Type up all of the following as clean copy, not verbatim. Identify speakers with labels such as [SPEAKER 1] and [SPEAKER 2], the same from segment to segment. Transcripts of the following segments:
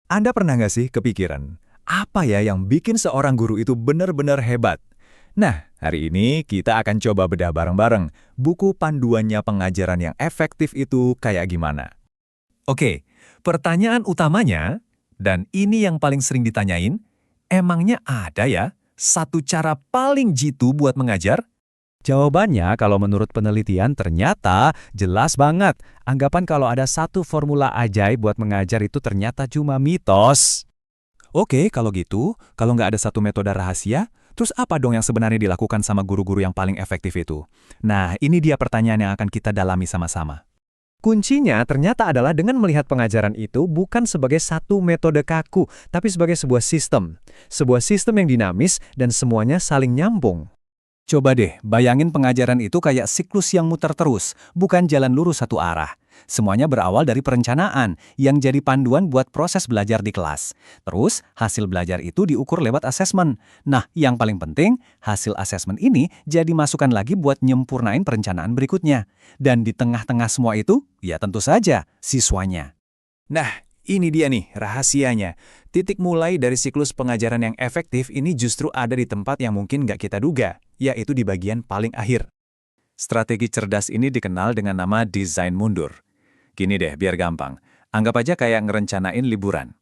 [SPEAKER 1] Anda pernah nggak sih kepikiran, apa ya yang bikin seorang guru itu benar-benar hebat? Nah, hari ini kita akan coba bedah bareng-bareng buku panduannya pengajaran yang efektif itu kayak gimana. Oke, pertanyaan utamanya, dan ini yang paling sering ditanyain, emangnya ada ya satu cara paling jitu buat mengajar? Jawabannya, kalau menurut penelitian ternyata jelas banget. Anggapan kalau ada satu formula ajaib buat mengajar itu ternyata cuma mitos. Oke, kalau gitu, kalau nggak ada satu metode rahasia, terus apa dong yang sebenarnya dilakukan sama guru-guru yang paling efektif itu? Nah, ini dia pertanyaan yang akan kita dalami sama-sama. Kuncinya ternyata adalah dengan melihat pengajaran itu bukan sebagai satu metode kaku, tapi sebagai sebuah sistem. Sebuah sistem yang dinamis dan semuanya saling nyambung. Coba deh, bayangin pengajaran itu kayak siklus yang muter terus, bukan jalan lurus satu arah. Semuanya berawal dari perencanaan, yang jadi panduan buat proses belajar di kelas. Terus, hasil belajar itu diukur lewat asesmen. Nah, yang paling penting, hasil asesmen ini jadi masukan lagi buat nyempurnain perencanaan berikutnya. Dan di tengah-tengah semua itu, ya tentu saja, siswanya. Nah, ini dia nih rahasianya. Titik mulai dari siklus pengajaran yang efektif ini justru ada di tempat yang mungkin nggak kita duga, yaitu di bagian paling akhir. Strategi cerdas ini dikenal dengan nama desain mundur. Gini deh, biar gampang. Anggap aja kayak ngerencanain liburan.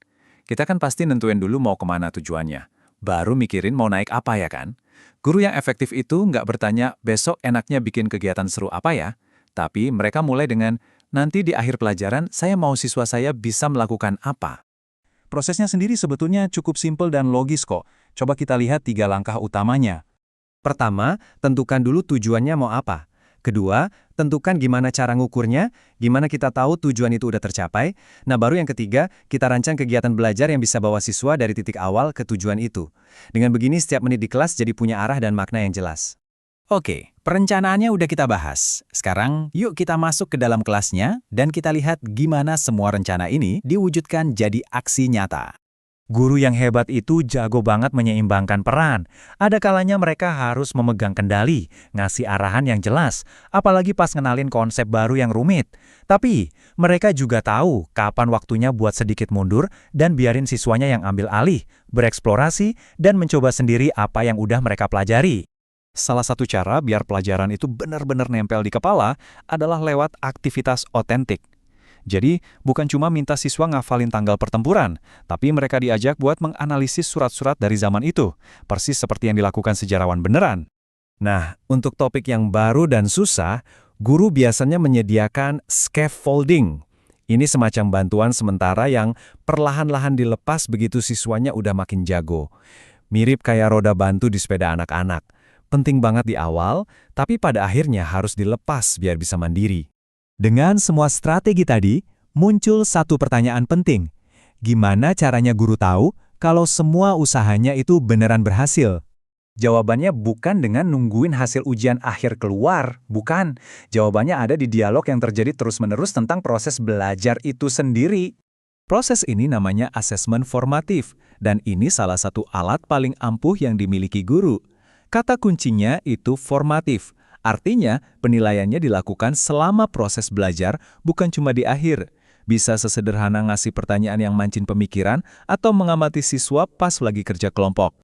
[SPEAKER 1] Kita kan pasti nentuin dulu mau kemana tujuannya. Baru mikirin mau naik apa ya kan? Guru yang efektif itu nggak bertanya, besok enaknya bikin kegiatan seru apa ya? Tapi mereka mulai dengan, nanti di akhir pelajaran saya mau siswa saya bisa melakukan apa. Prosesnya sendiri sebetulnya cukup simpel dan logis kok. Coba kita lihat 3 langkah utamanya. Pertama, tentukan dulu tujuannya mau apa. Kedua, tentukan gimana cara ngukurnya, gimana kita tahu tujuan itu udah tercapai. Nah, baru yang ketiga, kita rancang kegiatan belajar yang bisa bawa siswa dari titik awal ke tujuan itu. Dengan begini, setiap menit di kelas jadi punya arah dan makna yang jelas. Oke, perencanaannya udah kita bahas. Sekarang, yuk kita masuk ke dalam kelasnya dan kita lihat gimana semua rencana ini diwujudkan jadi aksi nyata. Guru yang hebat itu jago banget menyeimbangkan peran. Ada kalanya mereka harus memegang kendali, ngasih arahan yang jelas, apalagi pas ngenalin konsep baru yang rumit. Tapi, mereka juga tahu kapan waktunya buat sedikit mundur dan biarin siswanya yang ambil alih, bereksplorasi, dan mencoba sendiri apa yang udah mereka pelajari. Salah satu cara biar pelajaran itu benar-benar nempel di kepala adalah lewat aktivitas otentik. Jadi, bukan cuma minta siswa ngafalin tanggal pertempuran, tapi mereka diajak buat menganalisis surat-surat dari zaman itu, persis seperti yang dilakukan sejarawan beneran. Nah, untuk topik yang baru dan susah, guru biasanya menyediakan scaffolding. Ini semacam bantuan sementara yang perlahan-lahan dilepas begitu siswanya udah makin jago. Mirip kayak roda bantu di sepeda anak-anak. Penting banget di awal, tapi pada akhirnya harus dilepas biar bisa mandiri. Dengan semua strategi tadi, muncul satu pertanyaan penting. Gimana caranya guru tahu kalau semua usahanya itu beneran berhasil? Jawabannya bukan dengan nungguin hasil ujian akhir keluar, bukan. Jawabannya ada di dialog yang terjadi terus-menerus tentang proses belajar itu sendiri. Proses ini namanya asesmen formatif, dan ini salah satu alat paling ampuh yang dimiliki guru. Kata kuncinya itu formatif. Artinya, penilaiannya dilakukan selama proses belajar, bukan cuma di akhir. Bisa sesederhana ngasih pertanyaan yang mancing pemikiran atau mengamati siswa pas lagi kerja kelompok.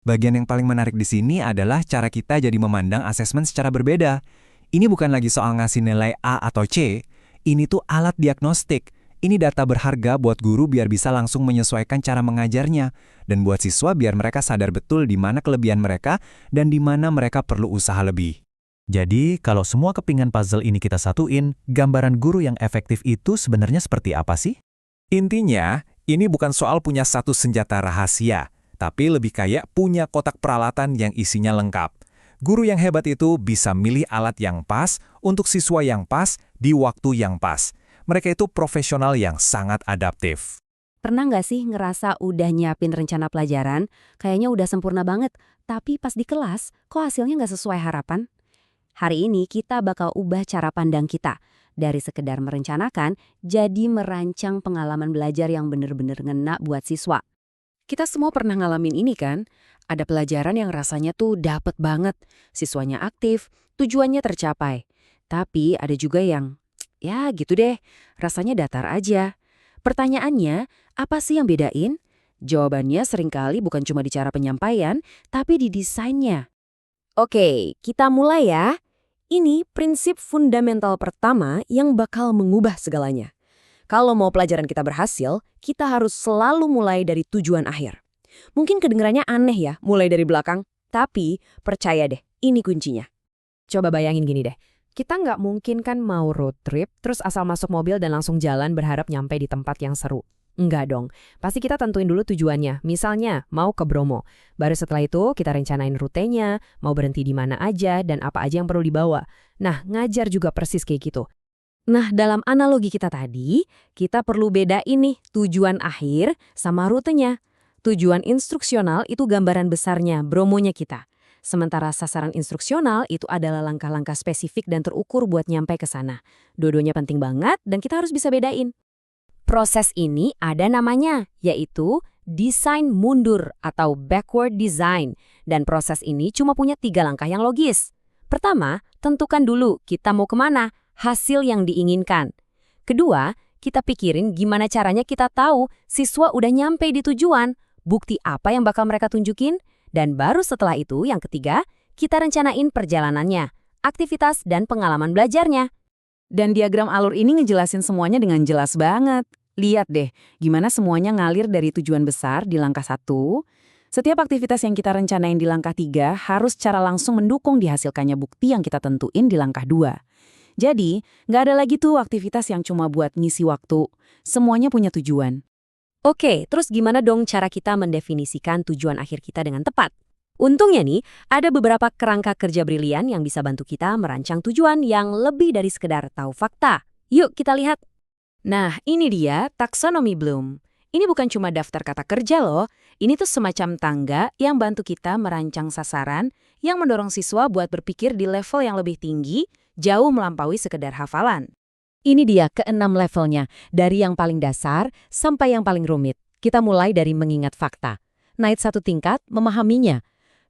[SPEAKER 1] Bagian yang paling menarik di sini adalah cara kita jadi memandang asesmen secara berbeda. Ini bukan lagi soal ngasih nilai A atau C, ini tuh alat diagnostik. Ini data berharga buat guru biar bisa langsung menyesuaikan cara mengajarnya, dan buat siswa biar mereka sadar betul di mana kelebihan mereka dan di mana mereka perlu usaha lebih. Jadi, kalau semua kepingan puzzle ini kita satuin, gambaran guru yang efektif itu sebenarnya seperti apa sih? Intinya, ini bukan soal punya satu senjata rahasia, tapi lebih kayak punya kotak peralatan yang isinya lengkap. Guru yang hebat itu bisa milih alat yang pas untuk siswa yang pas di waktu yang pas. Mereka itu profesional yang sangat adaptif.
[SPEAKER 2] Pernah nggak sih ngerasa udah nyiapin rencana pelajaran, kayaknya udah sempurna banget, tapi pas di kelas, kok hasilnya nggak sesuai harapan? Hari ini kita bakal ubah cara pandang kita. Dari sekedar merencanakan, jadi merancang pengalaman belajar yang bener-bener ngena buat siswa. Kita semua pernah ngalamin ini kan? Ada pelajaran yang rasanya tuh dapet banget. Siswanya aktif, tujuannya tercapai. Tapi ada juga yang, ya gitu deh, rasanya datar aja. Pertanyaannya, Apa sih yang bedain? Jawabannya seringkali bukan cuma di cara penyampaian, tapi di desainnya. Oke, kita mulai ya. Ini prinsip fundamental pertama yang bakal mengubah segalanya. Kalau mau pelajaran kita berhasil, kita harus selalu mulai dari tujuan akhir. Mungkin kedengarannya aneh ya, mulai dari belakang. Tapi, percaya deh, ini kuncinya. Coba bayangin gini deh. Kita nggak mungkin kan mau road trip, terus asal masuk mobil dan langsung jalan berharap nyampe di tempat yang seru. Enggak dong. Pasti kita tentuin dulu tujuannya. Misalnya, mau ke Bromo. Baru setelah itu, kita rencanain rutenya, mau berhenti di mana aja, dan apa aja yang perlu dibawa. Nah, ngajar juga persis kayak gitu. Nah, dalam analogi kita tadi, kita perlu bedain nih tujuan akhir sama rutenya. Tujuan instruksional itu gambaran besarnya, Bromonya kita. Sementara sasaran instruksional itu adalah langkah-langkah spesifik dan terukur buat nyampe ke sana. Dua-duanya penting banget dan kita harus bisa bedain. Proses ini ada namanya, yaitu desain mundur atau backward design. Dan proses ini cuma punya 3 langkah yang logis. Pertama, tentukan dulu kita mau kemana, hasil yang diinginkan. Kedua, kita pikirin gimana caranya kita tahu siswa udah nyampe di tujuan, bukti apa yang bakal mereka tunjukin, dan baru setelah itu yang ketiga, kita rencanain perjalanannya, aktivitas dan pengalaman belajarnya. Dan diagram alur ini ngejelasin semuanya dengan jelas banget. Lihat deh, gimana semuanya ngalir dari tujuan besar di langkah 1. Setiap aktivitas yang kita rencanain di langkah 3 harus secara langsung mendukung dihasilkannya bukti yang kita tentuin di langkah 2. Jadi, nggak ada lagi tuh aktivitas yang cuma buat ngisi waktu. Semuanya punya tujuan. Oke, terus gimana dong cara kita mendefinisikan tujuan akhir kita dengan tepat? Untungnya nih, ada beberapa kerangka kerja brilian yang bisa bantu kita merancang tujuan yang lebih dari sekedar tahu fakta. Yuk kita lihat. Nah, ini dia taksonomi Bloom. Ini bukan cuma daftar kata kerja loh, ini tuh semacam tangga yang bantu kita merancang sasaran yang mendorong siswa buat berpikir di level yang lebih tinggi, jauh melampaui sekedar hafalan. Ini dia ke-6 levelnya, dari yang paling dasar sampai yang paling rumit. Kita mulai dari mengingat fakta. Naik 1 tingkat, memahaminya.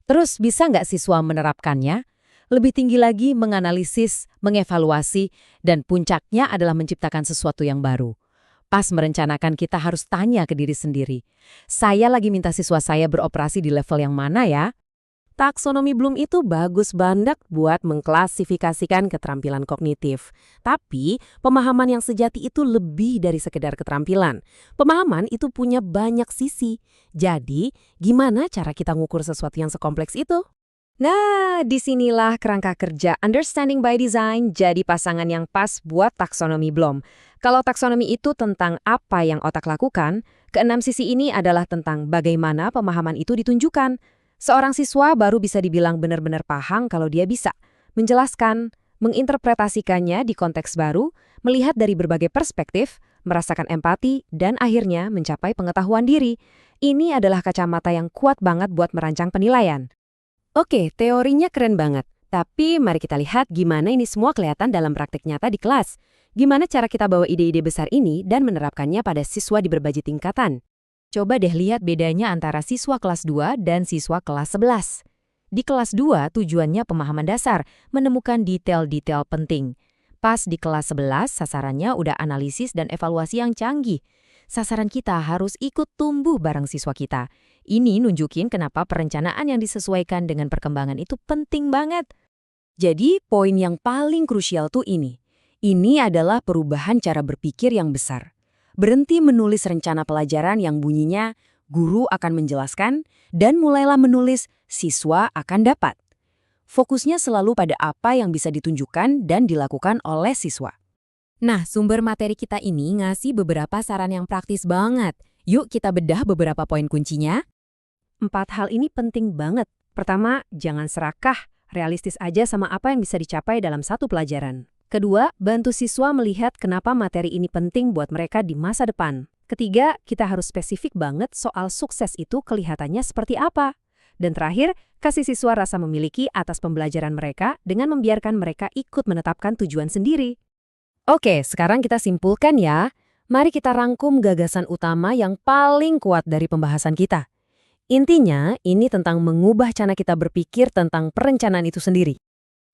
[SPEAKER 2] Terus bisa nggak siswa menerapkannya? Lebih tinggi lagi menganalisis, mengevaluasi, dan puncaknya adalah menciptakan sesuatu yang baru. Pas merencanakan kita harus tanya ke diri sendiri. Saya lagi minta siswa saya beroperasi di level yang mana ya? Taksonomi Bloom itu bagus banget buat mengklasifikasikan keterampilan kognitif. Tapi, pemahaman yang sejati itu lebih dari sekedar keterampilan. Pemahaman itu punya banyak sisi. Jadi, gimana cara kita ngukur sesuatu yang sekompleks itu? Nah, disinilah kerangka kerja Understanding by Design jadi pasangan yang pas buat taksonomi Bloom. Kalau taksonomi itu tentang apa yang otak lakukan, ke-6 sisi ini adalah tentang bagaimana pemahaman itu ditunjukkan. Seorang siswa baru bisa dibilang benar-benar paham kalau dia bisa menjelaskan, menginterpretasikannya di konteks baru, melihat dari berbagai perspektif, merasakan empati, dan akhirnya mencapai pengetahuan diri. Ini adalah kacamata yang kuat banget buat merancang penilaian. Oke, teorinya keren banget. Tapi mari kita lihat gimana ini semua kelihatan dalam praktik nyata di kelas. Gimana cara kita bawa ide-ide besar ini dan menerapkannya pada siswa di berbagai tingkatan. Coba deh lihat bedanya antara siswa kelas 2 dan siswa kelas 11. Di kelas 2 tujuannya pemahaman dasar, menemukan detail-detail penting. Pas di kelas 11 sasarannya udah analisis dan evaluasi yang canggih. Sasaran kita harus ikut tumbuh bareng siswa kita. Ini nunjukin kenapa perencanaan yang disesuaikan dengan perkembangan itu penting banget. Jadi, poin yang paling krusial tuh ini. Ini adalah perubahan cara berpikir yang besar. Berhenti menulis rencana pelajaran yang bunyinya guru akan menjelaskan dan mulailah menulis siswa akan dapat. Fokusnya selalu pada apa yang bisa ditunjukkan dan dilakukan oleh siswa. Nah, sumber materi kita ini ngasih beberapa saran yang praktis banget. Yuk kita bedah beberapa poin kuncinya. 4 hal ini penting banget. Pertama, jangan serakah, realistis aja sama apa yang bisa dicapai dalam satu pelajaran. Kedua, bantu siswa melihat kenapa materi ini penting buat mereka di masa depan. Ketiga, kita harus spesifik banget soal sukses itu kelihatannya seperti apa. Dan terakhir, kasih siswa rasa memiliki atas pembelajaran mereka dengan membiarkan mereka ikut menetapkan tujuan sendiri. Oke, sekarang kita simpulkan ya. Mari kita rangkum gagasan utama yang paling kuat dari pembahasan kita. Intinya, ini tentang mengubah cara kita berpikir tentang perencanaan itu sendiri.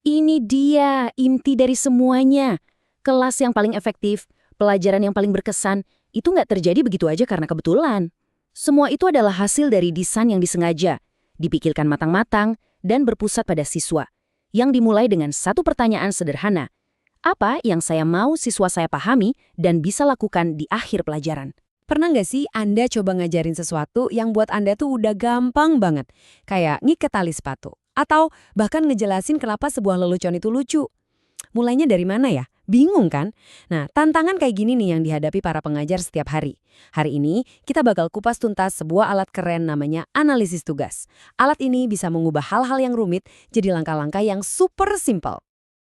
[SPEAKER 2] Ini dia inti dari semuanya. Kelas yang paling efektif, pelajaran yang paling berkesan,
[SPEAKER 3] Itu nggak terjadi begitu aja karena kebetulan. Semua itu adalah hasil dari desain yang disengaja, dipikirkan matang-matang, dan berpusat pada siswa. Yang dimulai dengan satu pertanyaan sederhana. Apa yang saya mau siswa saya pahami dan bisa lakukan di akhir pelajaran?
[SPEAKER 2] Pernah nggak sih Anda coba ngajarin sesuatu yang buat Anda tuh udah gampang banget? Kayak ngiket tali sepatu. Atau bahkan ngejelasin kenapa sebuah lelucon itu lucu. Mulainya dari mana ya? Bingung kan? Nah, tantangan kayak gini nih yang dihadapi para pengajar setiap hari. Hari ini, kita bakal kupas tuntas sebuah alat keren namanya analisis tugas. Alat ini bisa mengubah hal-hal yang rumit jadi langkah-langkah yang super simple.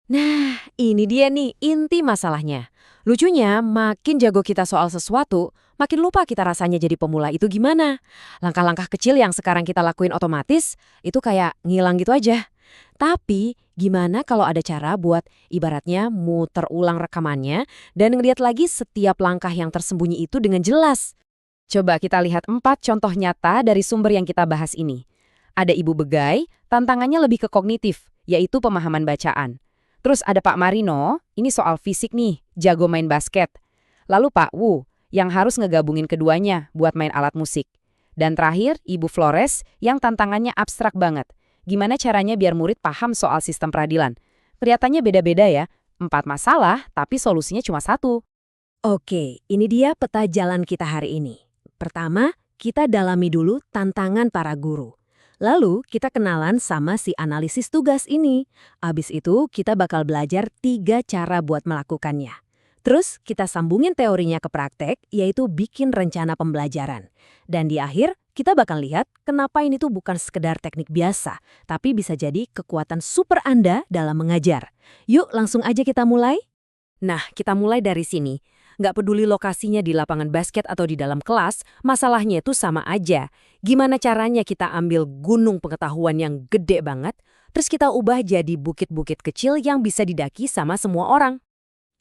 [SPEAKER 2] Nah, ini dia nih inti masalahnya. Lucunya, makin jago kita soal sesuatu, makin lupa kita rasanya jadi pemula itu gimana. Langkah-langkah kecil yang sekarang kita lakuin otomatis, itu kayak ngilang gitu aja. Tapi, gimana kalau ada cara buat ibaratnya muter ulang rekamannya dan ngeliat lagi setiap langkah yang tersembunyi itu dengan jelas? Coba kita lihat 4 contoh nyata dari sumber yang kita bahas ini. Ada Ibu Begai, tantangannya lebih ke kognitif, yaitu pemahaman bacaan. Terus ada Pak Marino, ini soal fisik nih, jago main basket. Lalu Pak Wu, yang harus ngegabungin keduanya buat main alat musik. Dan terakhir, Ibu Flores, yang tantangannya abstrak banget. Gimana caranya biar murid paham soal sistem peradilan? Kelihatannya beda-beda ya. 4 masalah, tapi solusinya cuma satu.
[SPEAKER 3] Oke, ini dia peta jalan kita hari ini. Pertama, kita dalami dulu tantangan para guru. Lalu, kita kenalan sama si analisis tugas ini. Abis itu, kita bakal belajar 3 cara buat melakukannya. Terus, kita sambungin teorinya ke praktek, yaitu bikin rencana pembelajaran. Dan di akhir, kita bakal lihat kenapa ini tuh bukan sekedar teknik biasa, tapi bisa jadi kekuatan super Anda dalam mengajar. Yuk, langsung aja kita mulai. Nah, kita mulai dari sini. Nggak peduli lokasinya di lapangan basket atau di dalam kelas, masalahnya itu sama aja. Gimana caranya kita ambil gunung pengetahuan yang gede banget, terus kita ubah jadi bukit-bukit kecil yang bisa didaki sama semua orang.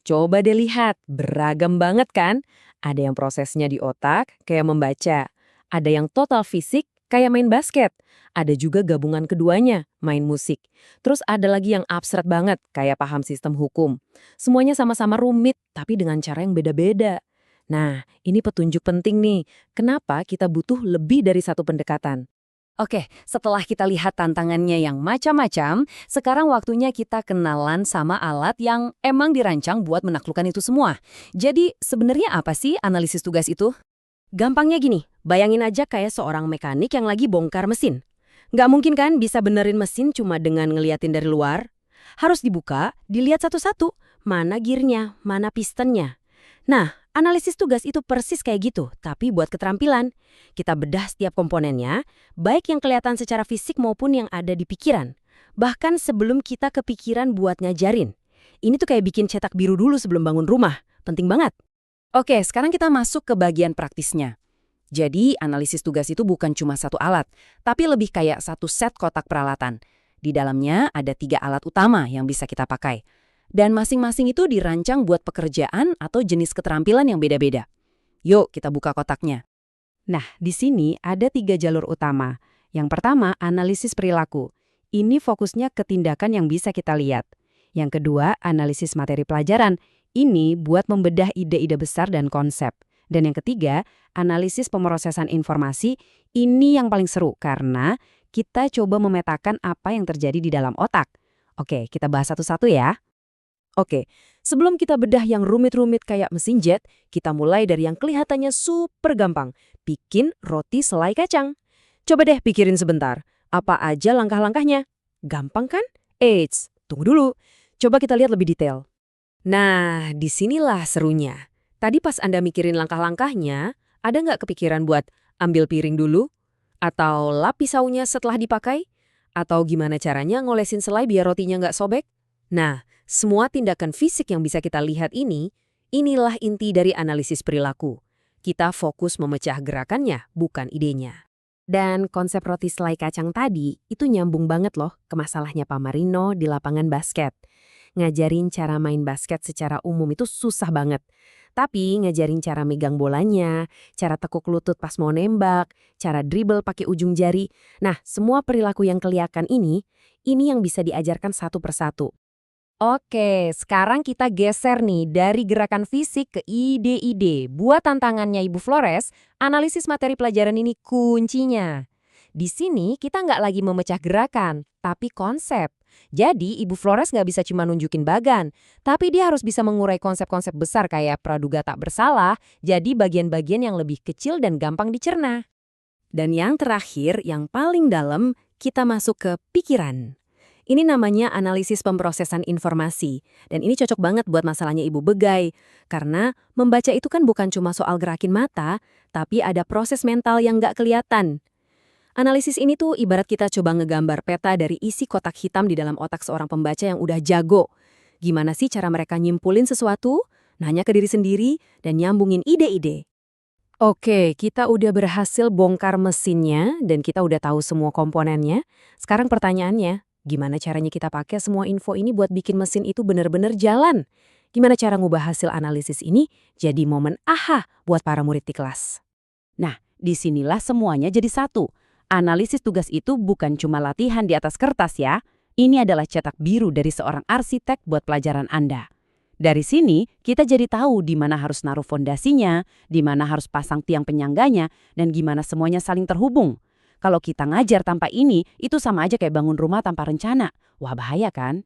[SPEAKER 3] Coba deh lihat, beragam banget kan? Ada yang prosesnya di otak, kayak membaca. Ada yang total fisik, kayak main basket. Ada juga gabungan keduanya, main musik. Terus ada lagi yang abstrak banget, kayak paham sistem hukum. Semuanya sama-sama rumit, tapi dengan cara yang beda-beda. Nah, ini petunjuk penting nih. Kenapa kita butuh lebih dari satu pendekatan? Oke, setelah kita lihat tantangannya yang macam-macam, sekarang waktunya kita kenalan sama alat yang emang dirancang buat menaklukkan itu semua. Jadi, sebenarnya apa sih analisis tugas itu? Gampangnya gini, bayangin aja kayak seorang mekanik yang lagi bongkar mesin. Nggak mungkin kan bisa benerin mesin cuma dengan ngeliatin dari luar? Harus dibuka, dilihat satu-satu, mana gearnya, mana pistonnya. Nah, analisis tugas itu persis kayak gitu, tapi buat keterampilan. Kita bedah setiap komponennya, baik yang kelihatan secara fisik maupun yang ada di pikiran. Bahkan sebelum kita kepikiran buat ngajarin. Ini tuh kayak bikin cetak biru dulu sebelum bangun rumah. Penting banget.
[SPEAKER 2] Oke, sekarang kita masuk ke bagian praktisnya. Jadi, analisis tugas itu bukan cuma satu alat, tapi lebih kayak satu set kotak peralatan. Di dalamnya ada 3 alat utama yang bisa kita pakai. Dan masing-masing itu dirancang buat pekerjaan atau jenis keterampilan yang beda-beda. Yuk, kita buka kotaknya. Nah, di sini ada 3 jalur utama. Yang pertama, analisis perilaku. Ini fokusnya ke tindakan yang bisa kita lihat. Yang kedua, analisis materi pelajaran. Ini buat membedah ide-ide besar dan konsep. Dan yang ketiga, analisis pemrosesan informasi. Ini yang paling seru karena kita coba memetakan apa yang terjadi di dalam otak. Oke, kita bahas satu-satu ya. Oke, sebelum kita bedah yang rumit-rumit kayak mesin jet, kita mulai dari yang kelihatannya super gampang. Bikin roti selai kacang. Coba deh pikirin sebentar. Apa aja langkah-langkahnya? Gampang kan? Eits, tunggu dulu. Coba kita lihat lebih detail. Nah, disinilah serunya. Tadi pas Anda mikirin langkah-langkahnya, ada nggak kepikiran buat ambil piring dulu? Atau lap pisaunya setelah dipakai? Atau gimana caranya ngolesin selai biar rotinya nggak sobek? Nah, semua tindakan fisik yang bisa kita lihat ini, inilah inti dari analisis perilaku. Kita fokus memecah gerakannya, bukan idenya. Dan konsep roti selai kacang tadi, itu nyambung banget loh ke masalahnya Pak Marino di lapangan basket. Ngajarin cara main basket secara umum itu susah banget. Tapi ngajarin cara megang bolanya, cara tekuk lutut pas mau nembak, cara dribble pakai ujung jari. Nah, semua perilaku yang kelihatan ini yang bisa diajarkan satu persatu. Oke, sekarang kita geser nih dari gerakan fisik ke ide-ide. Buat tantangannya Ibu Flores, analisis materi pelajaran ini kuncinya. Di sini kita nggak lagi memecah gerakan, tapi konsep. Jadi Ibu Flores nggak bisa cuma nunjukin bagan, tapi dia harus bisa mengurai konsep-konsep besar kayak praduga tak bersalah, jadi bagian-bagian yang lebih kecil dan gampang dicerna.
[SPEAKER 3] Dan yang terakhir, yang paling dalam, kita masuk ke pikiran. Ini namanya analisis pemrosesan informasi. Dan ini cocok banget buat masalahnya Ibu Begai. Karena membaca itu kan bukan cuma soal gerakin mata, tapi ada proses mental yang nggak kelihatan. Analisis ini tuh ibarat kita coba ngegambar peta dari isi kotak hitam di dalam otak seorang pembaca yang udah jago. Gimana sih cara mereka nyimpulin sesuatu, nanya ke diri sendiri, dan nyambungin ide-ide. Oke, kita udah berhasil bongkar mesinnya dan kita udah tahu semua komponennya. Sekarang pertanyaannya, gimana caranya kita pakai semua info ini buat bikin mesin itu benar-benar jalan? Gimana cara ngubah hasil analisis ini jadi momen aha buat para murid di kelas?
[SPEAKER 2] Nah, disinilah semuanya jadi satu. Analisis tugas itu bukan cuma latihan di atas kertas ya. Ini adalah cetak biru dari seorang arsitek buat pelajaran Anda. Dari sini, kita jadi tahu di mana harus naruh fondasinya, di mana harus pasang tiang penyangganya, dan gimana semuanya saling terhubung. Kalau kita ngajar tanpa ini, itu sama aja kayak bangun rumah tanpa rencana. Wah, bahaya kan?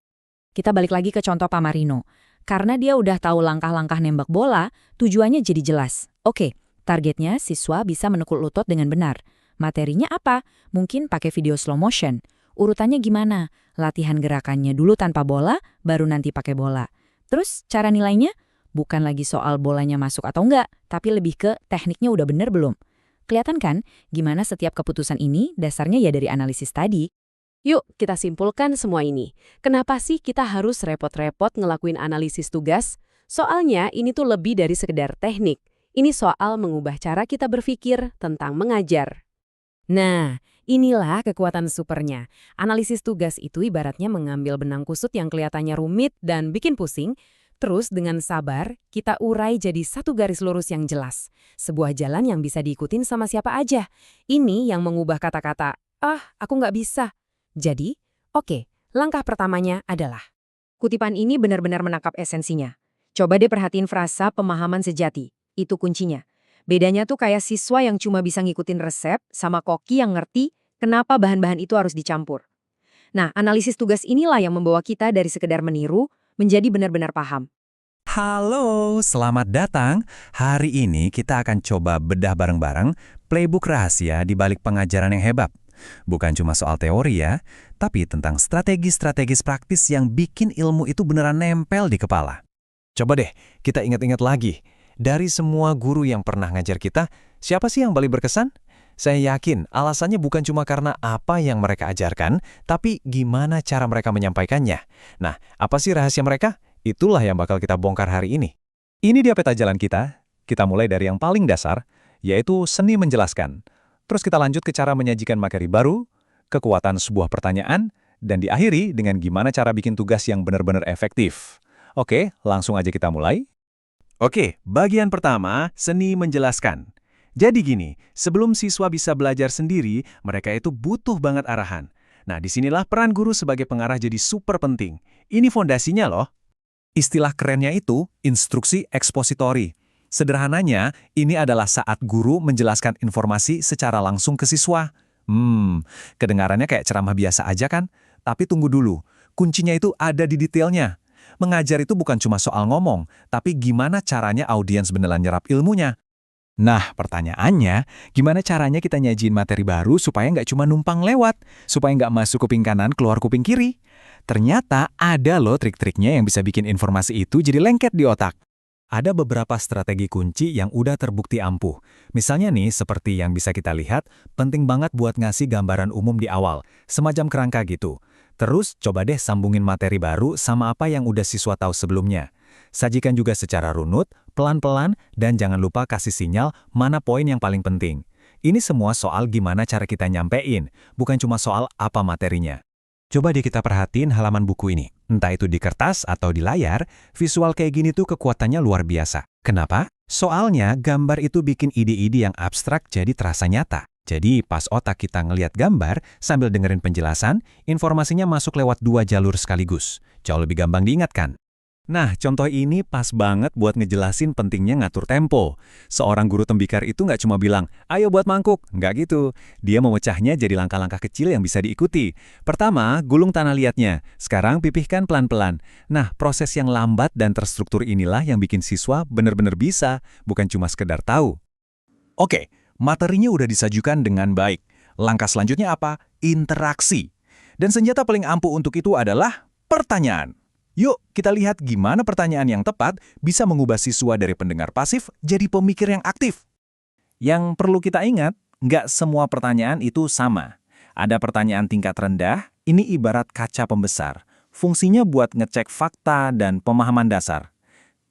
[SPEAKER 3] Kita balik lagi ke contoh Pak Marino. Karena dia udah tahu langkah-langkah nembak bola, tujuannya jadi jelas. Oke, targetnya siswa bisa menekuk lutut dengan benar. Materinya apa? Mungkin pakai video slow motion. Urutannya gimana? Latihan gerakannya dulu tanpa bola, baru nanti pakai bola. Terus cara nilainya? Bukan lagi soal bolanya masuk atau enggak, tapi lebih ke tekniknya udah bener belum. Kelihatan kan gimana setiap keputusan ini dasarnya ya dari analisis tadi. Yuk kita simpulkan semua ini. Kenapa sih kita harus repot-repot ngelakuin analisis tugas? Soalnya ini tuh lebih dari sekedar teknik. Ini soal mengubah cara kita berpikir tentang mengajar. Nah, inilah kekuatan supernya. Analisis tugas itu ibaratnya mengambil benang kusut yang kelihatannya rumit dan bikin pusing, terus dengan sabar kita urai jadi satu garis lurus yang jelas. Sebuah jalan yang bisa diikutin sama siapa aja. Ini yang mengubah kata-kata, aku nggak bisa. Jadi, oke, langkah pertamanya adalah. Kutipan ini benar-benar menangkap esensinya. Coba deh perhatiin frasa pemahaman sejati. Itu kuncinya. Bedanya tuh kayak siswa yang cuma bisa ngikutin resep sama koki yang ngerti kenapa bahan-bahan itu harus dicampur. Nah, analisis tugas inilah yang membawa kita dari sekedar meniru menjadi benar-benar paham.
[SPEAKER 1] Halo, selamat datang. Hari ini kita akan coba bedah bareng-bareng playbook rahasia di balik pengajaran yang hebat. Bukan cuma soal teori ya, tapi tentang strategi-strategis praktis yang bikin ilmu itu beneran nempel di kepala. Coba deh, kita ingat-ingat lagi. Dari semua guru yang pernah ngajar kita, siapa sih yang paling berkesan? Saya yakin alasannya bukan cuma karena apa yang mereka ajarkan, tapi gimana cara mereka menyampaikannya. Nah, apa sih rahasia mereka? Itulah yang bakal kita bongkar hari ini. Ini dia peta jalan kita. Kita mulai dari yang paling dasar, yaitu seni menjelaskan. Terus kita lanjut ke cara menyajikan materi baru, kekuatan sebuah pertanyaan, dan diakhiri dengan gimana cara bikin tugas yang benar-benar efektif. Oke, langsung aja kita mulai. Oke, bagian pertama, seni menjelaskan. Jadi gini, sebelum siswa bisa belajar sendiri, mereka itu butuh banget arahan. Nah, disinilah peran guru sebagai pengarah jadi super penting. Ini fondasinya loh. Istilah kerennya itu instruksi ekspositori. Sederhananya, ini adalah saat guru menjelaskan informasi secara langsung ke siswa. Kedengarannya kayak ceramah biasa aja kan? Tapi tunggu dulu, kuncinya itu ada di detailnya. Mengajar itu bukan cuma soal ngomong, tapi gimana caranya audiens beneran nyerap ilmunya. Nah, pertanyaannya, gimana caranya kita nyajiin materi baru supaya nggak cuma numpang lewat, supaya nggak masuk kuping kanan, keluar kuping kiri? Ternyata ada loh trik-triknya yang bisa bikin informasi itu jadi lengket di otak. Ada beberapa strategi kunci yang udah terbukti ampuh. Misalnya nih, seperti yang bisa kita lihat, penting banget buat ngasih gambaran umum di awal, semacam kerangka gitu. Terus, coba deh sambungin materi baru sama apa yang udah siswa tahu sebelumnya. Sajikan juga secara runut, pelan-pelan, dan jangan lupa kasih sinyal mana poin yang paling penting. Ini semua soal gimana cara kita nyampein, bukan cuma soal apa materinya. Coba deh kita perhatiin halaman buku ini. Entah itu di kertas atau di layar, visual kayak gini tuh kekuatannya luar biasa. Kenapa? Soalnya gambar itu bikin ide-ide yang abstrak jadi terasa nyata. Jadi pas otak kita ngelihat gambar sambil dengerin penjelasan, informasinya masuk lewat dua jalur sekaligus. jauh lebih gampang diingat kan? Nah, contoh ini pas banget buat ngejelasin pentingnya ngatur tempo. Seorang guru tembikar itu nggak cuma bilang, ayo buat mangkuk, nggak gitu. Dia memecahnya jadi langkah-langkah kecil yang bisa diikuti. Pertama, gulung tanah liatnya. Sekarang pipihkan pelan-pelan. Nah, proses yang lambat dan terstruktur inilah yang bikin siswa benar-benar bisa, bukan cuma sekedar tahu. Oke, materinya udah disajukan dengan baik. Langkah selanjutnya apa? Interaksi. Dan senjata paling ampuh untuk itu adalah pertanyaan. Yuk, kita lihat gimana pertanyaan yang tepat bisa mengubah siswa dari pendengar pasif jadi pemikir yang aktif. Yang perlu kita ingat, nggak semua pertanyaan itu sama. Ada pertanyaan tingkat rendah, ini ibarat kaca pembesar. Fungsinya buat ngecek fakta dan pemahaman dasar.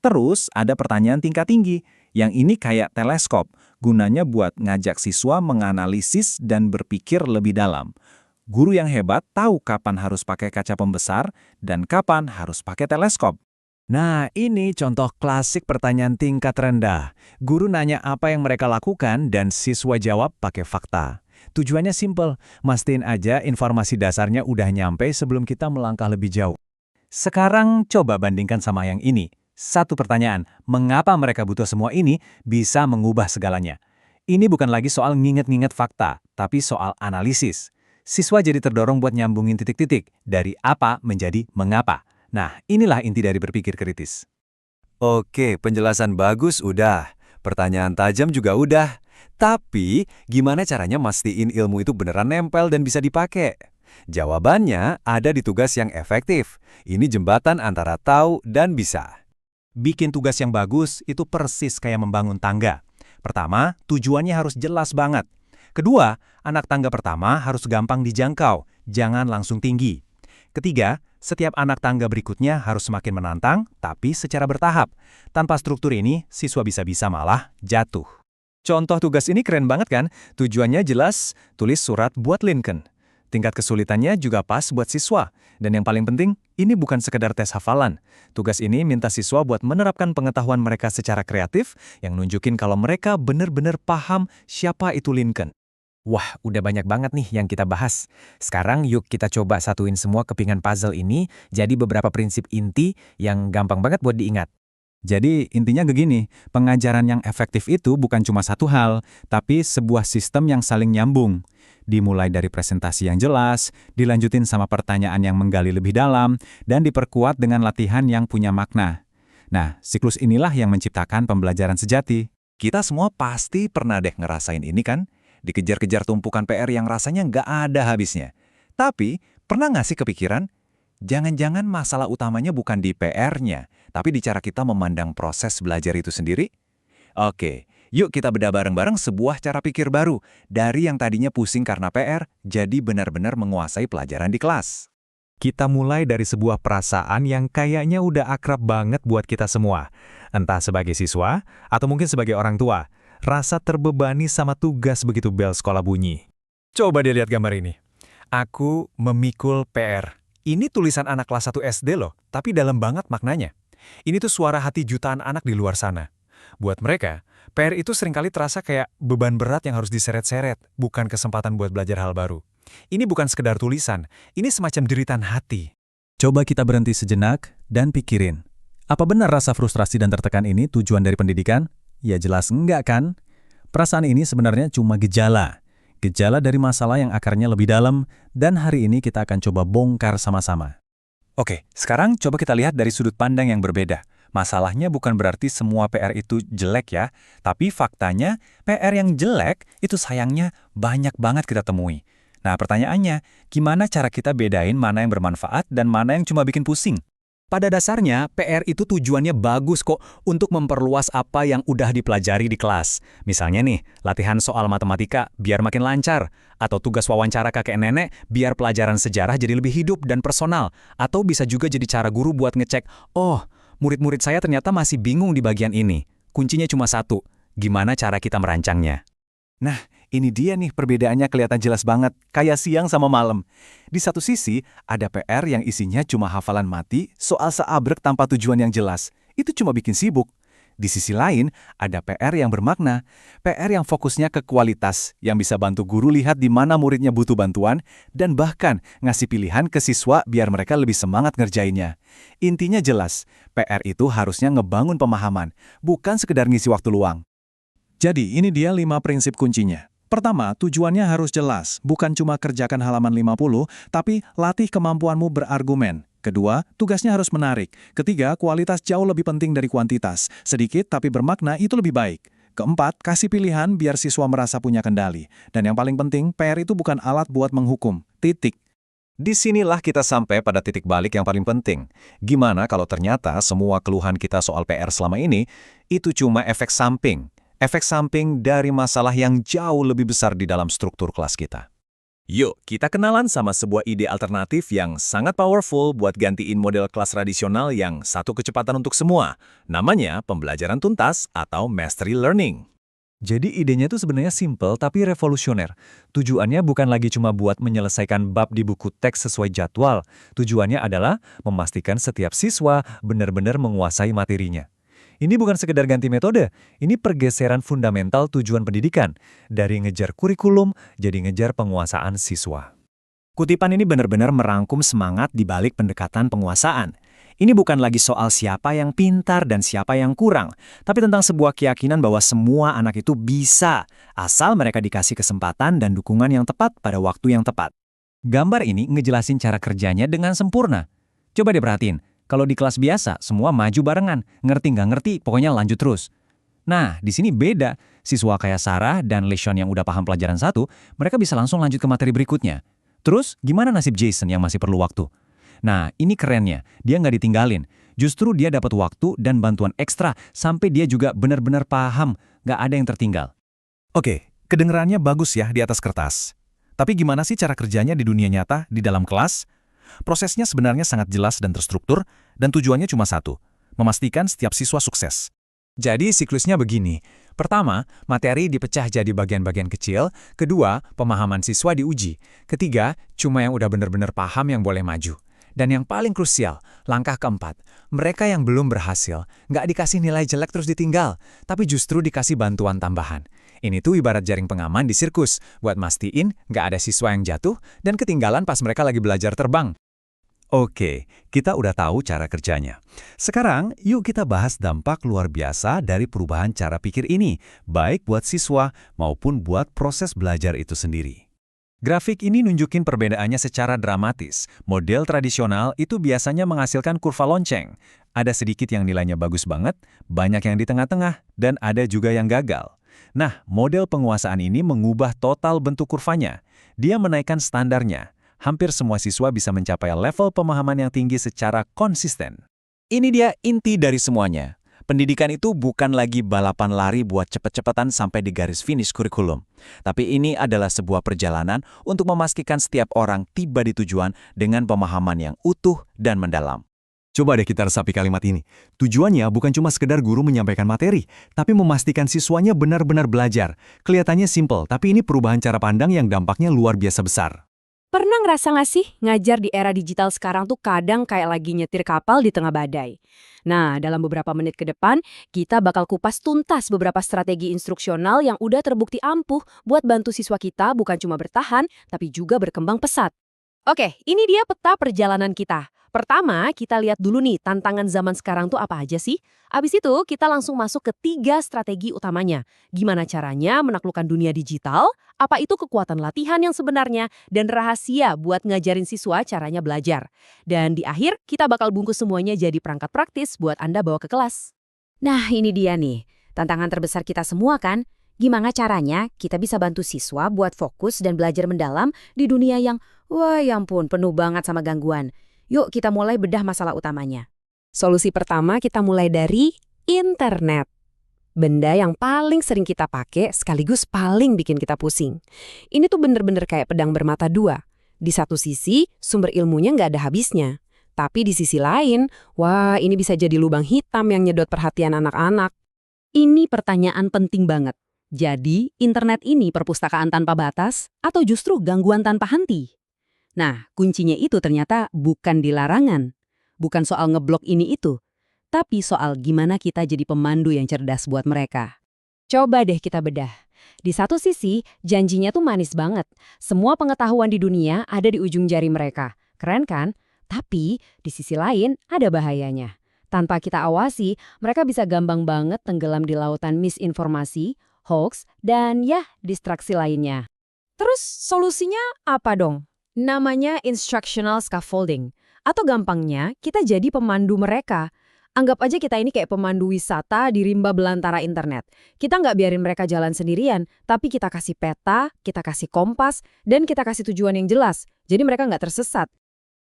[SPEAKER 1] Terus ada pertanyaan tingkat tinggi, yang ini kayak teleskop, gunanya buat ngajak siswa menganalisis dan berpikir lebih dalam. Guru yang hebat tahu kapan harus pakai kaca pembesar dan kapan harus pakai teleskop. Nah, ini contoh klasik pertanyaan tingkat rendah. Guru nanya apa yang mereka lakukan dan siswa jawab pakai fakta. Tujuannya simpel, mastiin aja informasi dasarnya udah nyampe sebelum kita melangkah lebih jauh. Sekarang coba bandingkan sama yang ini. Satu pertanyaan, mengapa mereka butuh semua ini bisa mengubah segalanya? Ini bukan lagi soal nginget-nginget fakta, tapi soal analisis. Siswa jadi terdorong buat nyambungin titik-titik dari apa menjadi mengapa. Nah, inilah inti dari berpikir kritis. Oke, penjelasan bagus udah. Pertanyaan tajam juga udah. Tapi, gimana caranya mastiin ilmu itu beneran nempel dan bisa dipakai? Jawabannya ada di tugas yang efektif. Ini jembatan antara tahu dan bisa. Bikin tugas yang bagus itu persis kayak membangun tangga. Pertama, tujuannya harus jelas banget. Kedua, anak tangga pertama harus gampang dijangkau, jangan langsung tinggi. Ketiga, setiap anak tangga berikutnya harus semakin menantang, tapi secara bertahap. Tanpa struktur ini, siswa bisa-bisa malah jatuh. Contoh tugas ini keren banget kan? Tujuannya jelas, tulis surat buat Lincoln. Tingkat kesulitannya juga pas buat siswa. Dan yang paling penting, ini bukan sekedar tes hafalan. Tugas ini minta siswa buat menerapkan pengetahuan mereka secara kreatif yang nunjukin kalau mereka benar-benar paham siapa itu Lincoln. Wah, udah banyak banget nih yang kita bahas. Sekarang yuk kita coba satuin semua kepingan puzzle ini jadi beberapa prinsip inti yang gampang banget buat diingat. Jadi intinya begini, pengajaran yang efektif itu bukan cuma satu hal, tapi sebuah sistem yang saling nyambung. Dimulai dari presentasi yang jelas, dilanjutin sama pertanyaan yang menggali lebih dalam, dan diperkuat dengan latihan yang punya makna. Nah, siklus inilah yang menciptakan pembelajaran sejati. Kita semua pasti pernah deh ngerasain ini kan? Dikejar-kejar tumpukan PR yang rasanya nggak ada habisnya. Tapi, pernah nggak sih kepikiran? Jangan-jangan masalah utamanya bukan di PR-nya, tapi di cara kita memandang proses belajar itu sendiri? Oke, yuk kita bedah bareng-bareng sebuah cara pikir baru. Dari yang tadinya pusing karena PR, jadi benar-benar menguasai pelajaran di kelas. Kita mulai dari sebuah perasaan yang kayaknya udah akrab banget buat kita semua. Entah sebagai siswa, atau mungkin sebagai orang tua. Rasa terbebani sama tugas begitu bel sekolah bunyi. Coba dilihat gambar ini. Aku memikul PR. Ini tulisan anak kelas 1 SD loh, tapi dalam banget maknanya. Ini tuh suara hati jutaan anak di luar sana. Buat mereka, PR itu seringkali terasa kayak beban berat yang harus diseret-seret, bukan kesempatan buat belajar hal baru. Ini bukan sekedar tulisan, ini semacam jeritan hati. Coba kita berhenti sejenak dan pikirin. Apa benar rasa frustrasi dan tertekan ini tujuan dari pendidikan? Ya jelas enggak kan? Perasaan ini sebenarnya cuma gejala. Gejala dari masalah yang akarnya lebih dalam, dan hari ini kita akan coba bongkar sama-sama. Oke, sekarang coba kita lihat dari sudut pandang yang berbeda. Masalahnya bukan berarti semua PR itu jelek ya, tapi faktanya PR yang jelek itu sayangnya banyak banget kita temui. Nah pertanyaannya, gimana cara kita bedain mana yang bermanfaat dan mana yang cuma bikin pusing? Pada dasarnya, PR itu tujuannya bagus kok untuk memperluas apa yang udah dipelajari di kelas. Misalnya nih, latihan soal matematika biar makin lancar, atau tugas wawancara kakek nenek biar pelajaran sejarah jadi lebih hidup dan personal, atau bisa juga jadi cara guru buat ngecek, oh, murid-murid saya ternyata masih bingung di bagian ini. Kuncinya cuma satu, gimana cara kita merancangnya. Nah, ini dia nih perbedaannya kelihatan jelas banget, kayak siang sama malam. Di satu sisi, ada PR yang isinya cuma hafalan mati, soal seabrek tanpa tujuan yang jelas. Itu cuma bikin sibuk. Di sisi lain, ada PR yang bermakna, PR yang fokusnya ke kualitas, yang bisa bantu guru lihat di mana muridnya butuh bantuan, dan bahkan ngasih pilihan ke siswa biar mereka lebih semangat ngerjainnya. Intinya jelas, PR itu harusnya ngebangun pemahaman, bukan sekedar ngisi waktu luang. Jadi, ini dia 5 prinsip kuncinya. Pertama, tujuannya harus jelas, bukan cuma kerjakan halaman 50, tapi latih kemampuanmu berargumen. Kedua, tugasnya harus menarik. Ketiga, kualitas jauh lebih penting dari kuantitas. Sedikit tapi bermakna itu lebih baik. Keempat, kasih pilihan biar siswa merasa punya kendali. Dan yang paling penting, PR itu bukan alat buat menghukum. Titik. Disinilah kita sampai pada titik balik yang paling penting. Gimana kalau ternyata semua keluhan kita soal PR selama ini, itu cuma efek samping. Efek samping dari masalah yang jauh lebih besar di dalam struktur kelas kita. Yuk, kita kenalan sama sebuah ide alternatif yang sangat powerful buat gantiin model kelas tradisional yang satu kecepatan untuk semua. Namanya pembelajaran tuntas atau mastery learning. Jadi idenya itu sebenarnya simple tapi revolusioner. Tujuannya bukan lagi cuma buat menyelesaikan bab di buku teks sesuai jadwal. Tujuannya adalah memastikan setiap siswa benar-benar menguasai materinya. Ini bukan sekedar ganti metode, ini pergeseran fundamental tujuan pendidikan, dari ngejar kurikulum jadi ngejar penguasaan siswa. Kutipan ini benar-benar merangkum semangat di balik pendekatan penguasaan. Ini bukan lagi soal siapa yang pintar dan siapa yang kurang, tapi tentang sebuah keyakinan bahwa semua anak itu bisa, asal mereka dikasih kesempatan dan dukungan yang tepat pada waktu yang tepat. Gambar ini ngejelasin cara kerjanya dengan sempurna. Coba diperhatiin. Kalau di kelas biasa, semua maju barengan. Ngerti nggak ngerti, pokoknya lanjut terus. Nah, di sini beda. Siswa kayak Sarah dan Leishon yang udah paham pelajaran satu, mereka bisa langsung lanjut ke materi berikutnya. Terus, gimana nasib Jason yang masih perlu waktu? Nah, ini kerennya. Dia nggak ditinggalin. Justru dia dapat waktu dan bantuan ekstra sampai dia juga benar-benar paham. Nggak ada yang tertinggal. Oke, kedengerannya bagus ya di atas kertas. Tapi gimana sih cara kerjanya di dunia nyata, di dalam kelas? Prosesnya sebenarnya sangat jelas dan terstruktur, dan tujuannya cuma satu, memastikan setiap siswa sukses. Jadi siklusnya begini. Pertama, materi dipecah jadi bagian-bagian kecil. Kedua, pemahaman siswa diuji. Ketiga, cuma yang udah benar-benar paham yang boleh maju. Dan yang paling krusial, langkah keempat, mereka yang belum berhasil, nggak dikasih nilai jelek terus ditinggal, tapi justru dikasih bantuan tambahan. Ini tuh ibarat jaring pengaman di sirkus, buat mastiin nggak ada siswa yang jatuh dan ketinggalan pas mereka lagi belajar terbang. Oke, kita udah tahu cara kerjanya. Sekarang, yuk kita bahas dampak luar biasa dari perubahan cara pikir ini, baik buat siswa maupun buat proses belajar itu sendiri. Grafik ini nunjukin perbedaannya secara dramatis. Model tradisional itu biasanya menghasilkan kurva lonceng. Ada sedikit yang nilainya bagus banget, banyak yang di tengah-tengah, dan ada juga yang gagal. Nah, model penguasaan ini mengubah total bentuk kurvanya. Dia menaikkan standarnya. Hampir semua siswa bisa mencapai level pemahaman yang tinggi secara konsisten. Ini dia inti dari semuanya. Pendidikan itu bukan lagi balapan lari buat cepet-cepetan sampai di garis finish kurikulum. Tapi ini adalah sebuah perjalanan untuk memastikan setiap orang tiba di tujuan dengan pemahaman yang utuh dan mendalam. Coba deh kita resapi kalimat ini. Tujuannya bukan cuma sekedar guru menyampaikan materi, tapi memastikan siswanya benar-benar belajar. Kelihatannya simpel, tapi ini perubahan cara pandang yang dampaknya luar biasa besar.
[SPEAKER 3] Pernah ngerasa nggak sih ngajar di era digital sekarang tuh kadang kayak lagi nyetir kapal di tengah badai? Nah, dalam beberapa menit ke depan, kita bakal kupas tuntas beberapa strategi instruksional yang udah terbukti ampuh buat bantu siswa kita bukan cuma bertahan, tapi juga berkembang pesat. Oke, ini dia peta perjalanan kita. Pertama, kita lihat dulu nih tantangan zaman sekarang tuh apa aja sih? Abis itu, kita langsung masuk ke 3 strategi utamanya. Gimana caranya menaklukkan dunia digital? Apa itu kekuatan latihan yang sebenarnya? Dan rahasia buat ngajarin siswa caranya belajar. Dan di akhir, kita bakal bungkus semuanya jadi perangkat praktis buat Anda bawa ke kelas.
[SPEAKER 2] Nah, ini dia nih. Tantangan terbesar kita semua kan? Gimana caranya kita bisa bantu siswa buat fokus dan belajar mendalam di dunia yang, wah ya ampun, penuh banget sama gangguan. Yuk kita mulai bedah masalah utamanya.
[SPEAKER 3] Solusi pertama kita mulai dari internet. Benda yang paling sering kita pakai sekaligus paling bikin kita pusing. Ini tuh bener-bener kayak pedang bermata dua. Di satu sisi, sumber ilmunya nggak ada habisnya. Tapi di sisi lain, wah ini bisa jadi lubang hitam yang nyedot perhatian anak-anak.
[SPEAKER 2] Ini pertanyaan penting banget. Jadi, internet ini perpustakaan tanpa batas atau justru gangguan tanpa henti? Nah, kuncinya itu ternyata bukan di larangan. Bukan soal ngeblok ini itu. tapi soal gimana kita jadi pemandu yang cerdas buat mereka. Coba deh kita bedah. Di satu sisi, janjinya tuh manis banget. Semua pengetahuan di dunia ada di ujung jari mereka. Keren kan? Tapi di sisi lain ada bahayanya. Tanpa kita awasi, mereka bisa gampang banget tenggelam di lautan misinformasi, hoax, dan ya, distraksi lainnya. Terus solusinya apa dong? Namanya instructional scaffolding. Atau gampangnya, kita jadi pemandu mereka. Anggap aja kita ini kayak pemandu wisata di rimba belantara internet. Kita nggak biarin mereka jalan sendirian, tapi kita kasih peta, kita kasih kompas, dan kita kasih tujuan yang jelas. Jadi mereka nggak tersesat.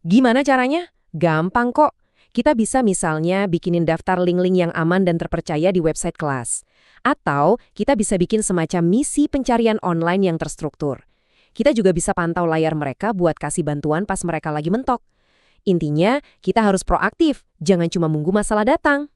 [SPEAKER 2] Gimana caranya? Gampang kok. Kita bisa misalnya bikinin daftar link-link yang aman dan terpercaya di website kelas. Atau kita bisa bikin semacam misi pencarian online yang terstruktur. Kita juga bisa pantau layar mereka buat kasih bantuan pas mereka lagi mentok. Intinya, kita harus proaktif, jangan cuma menunggu masalah datang.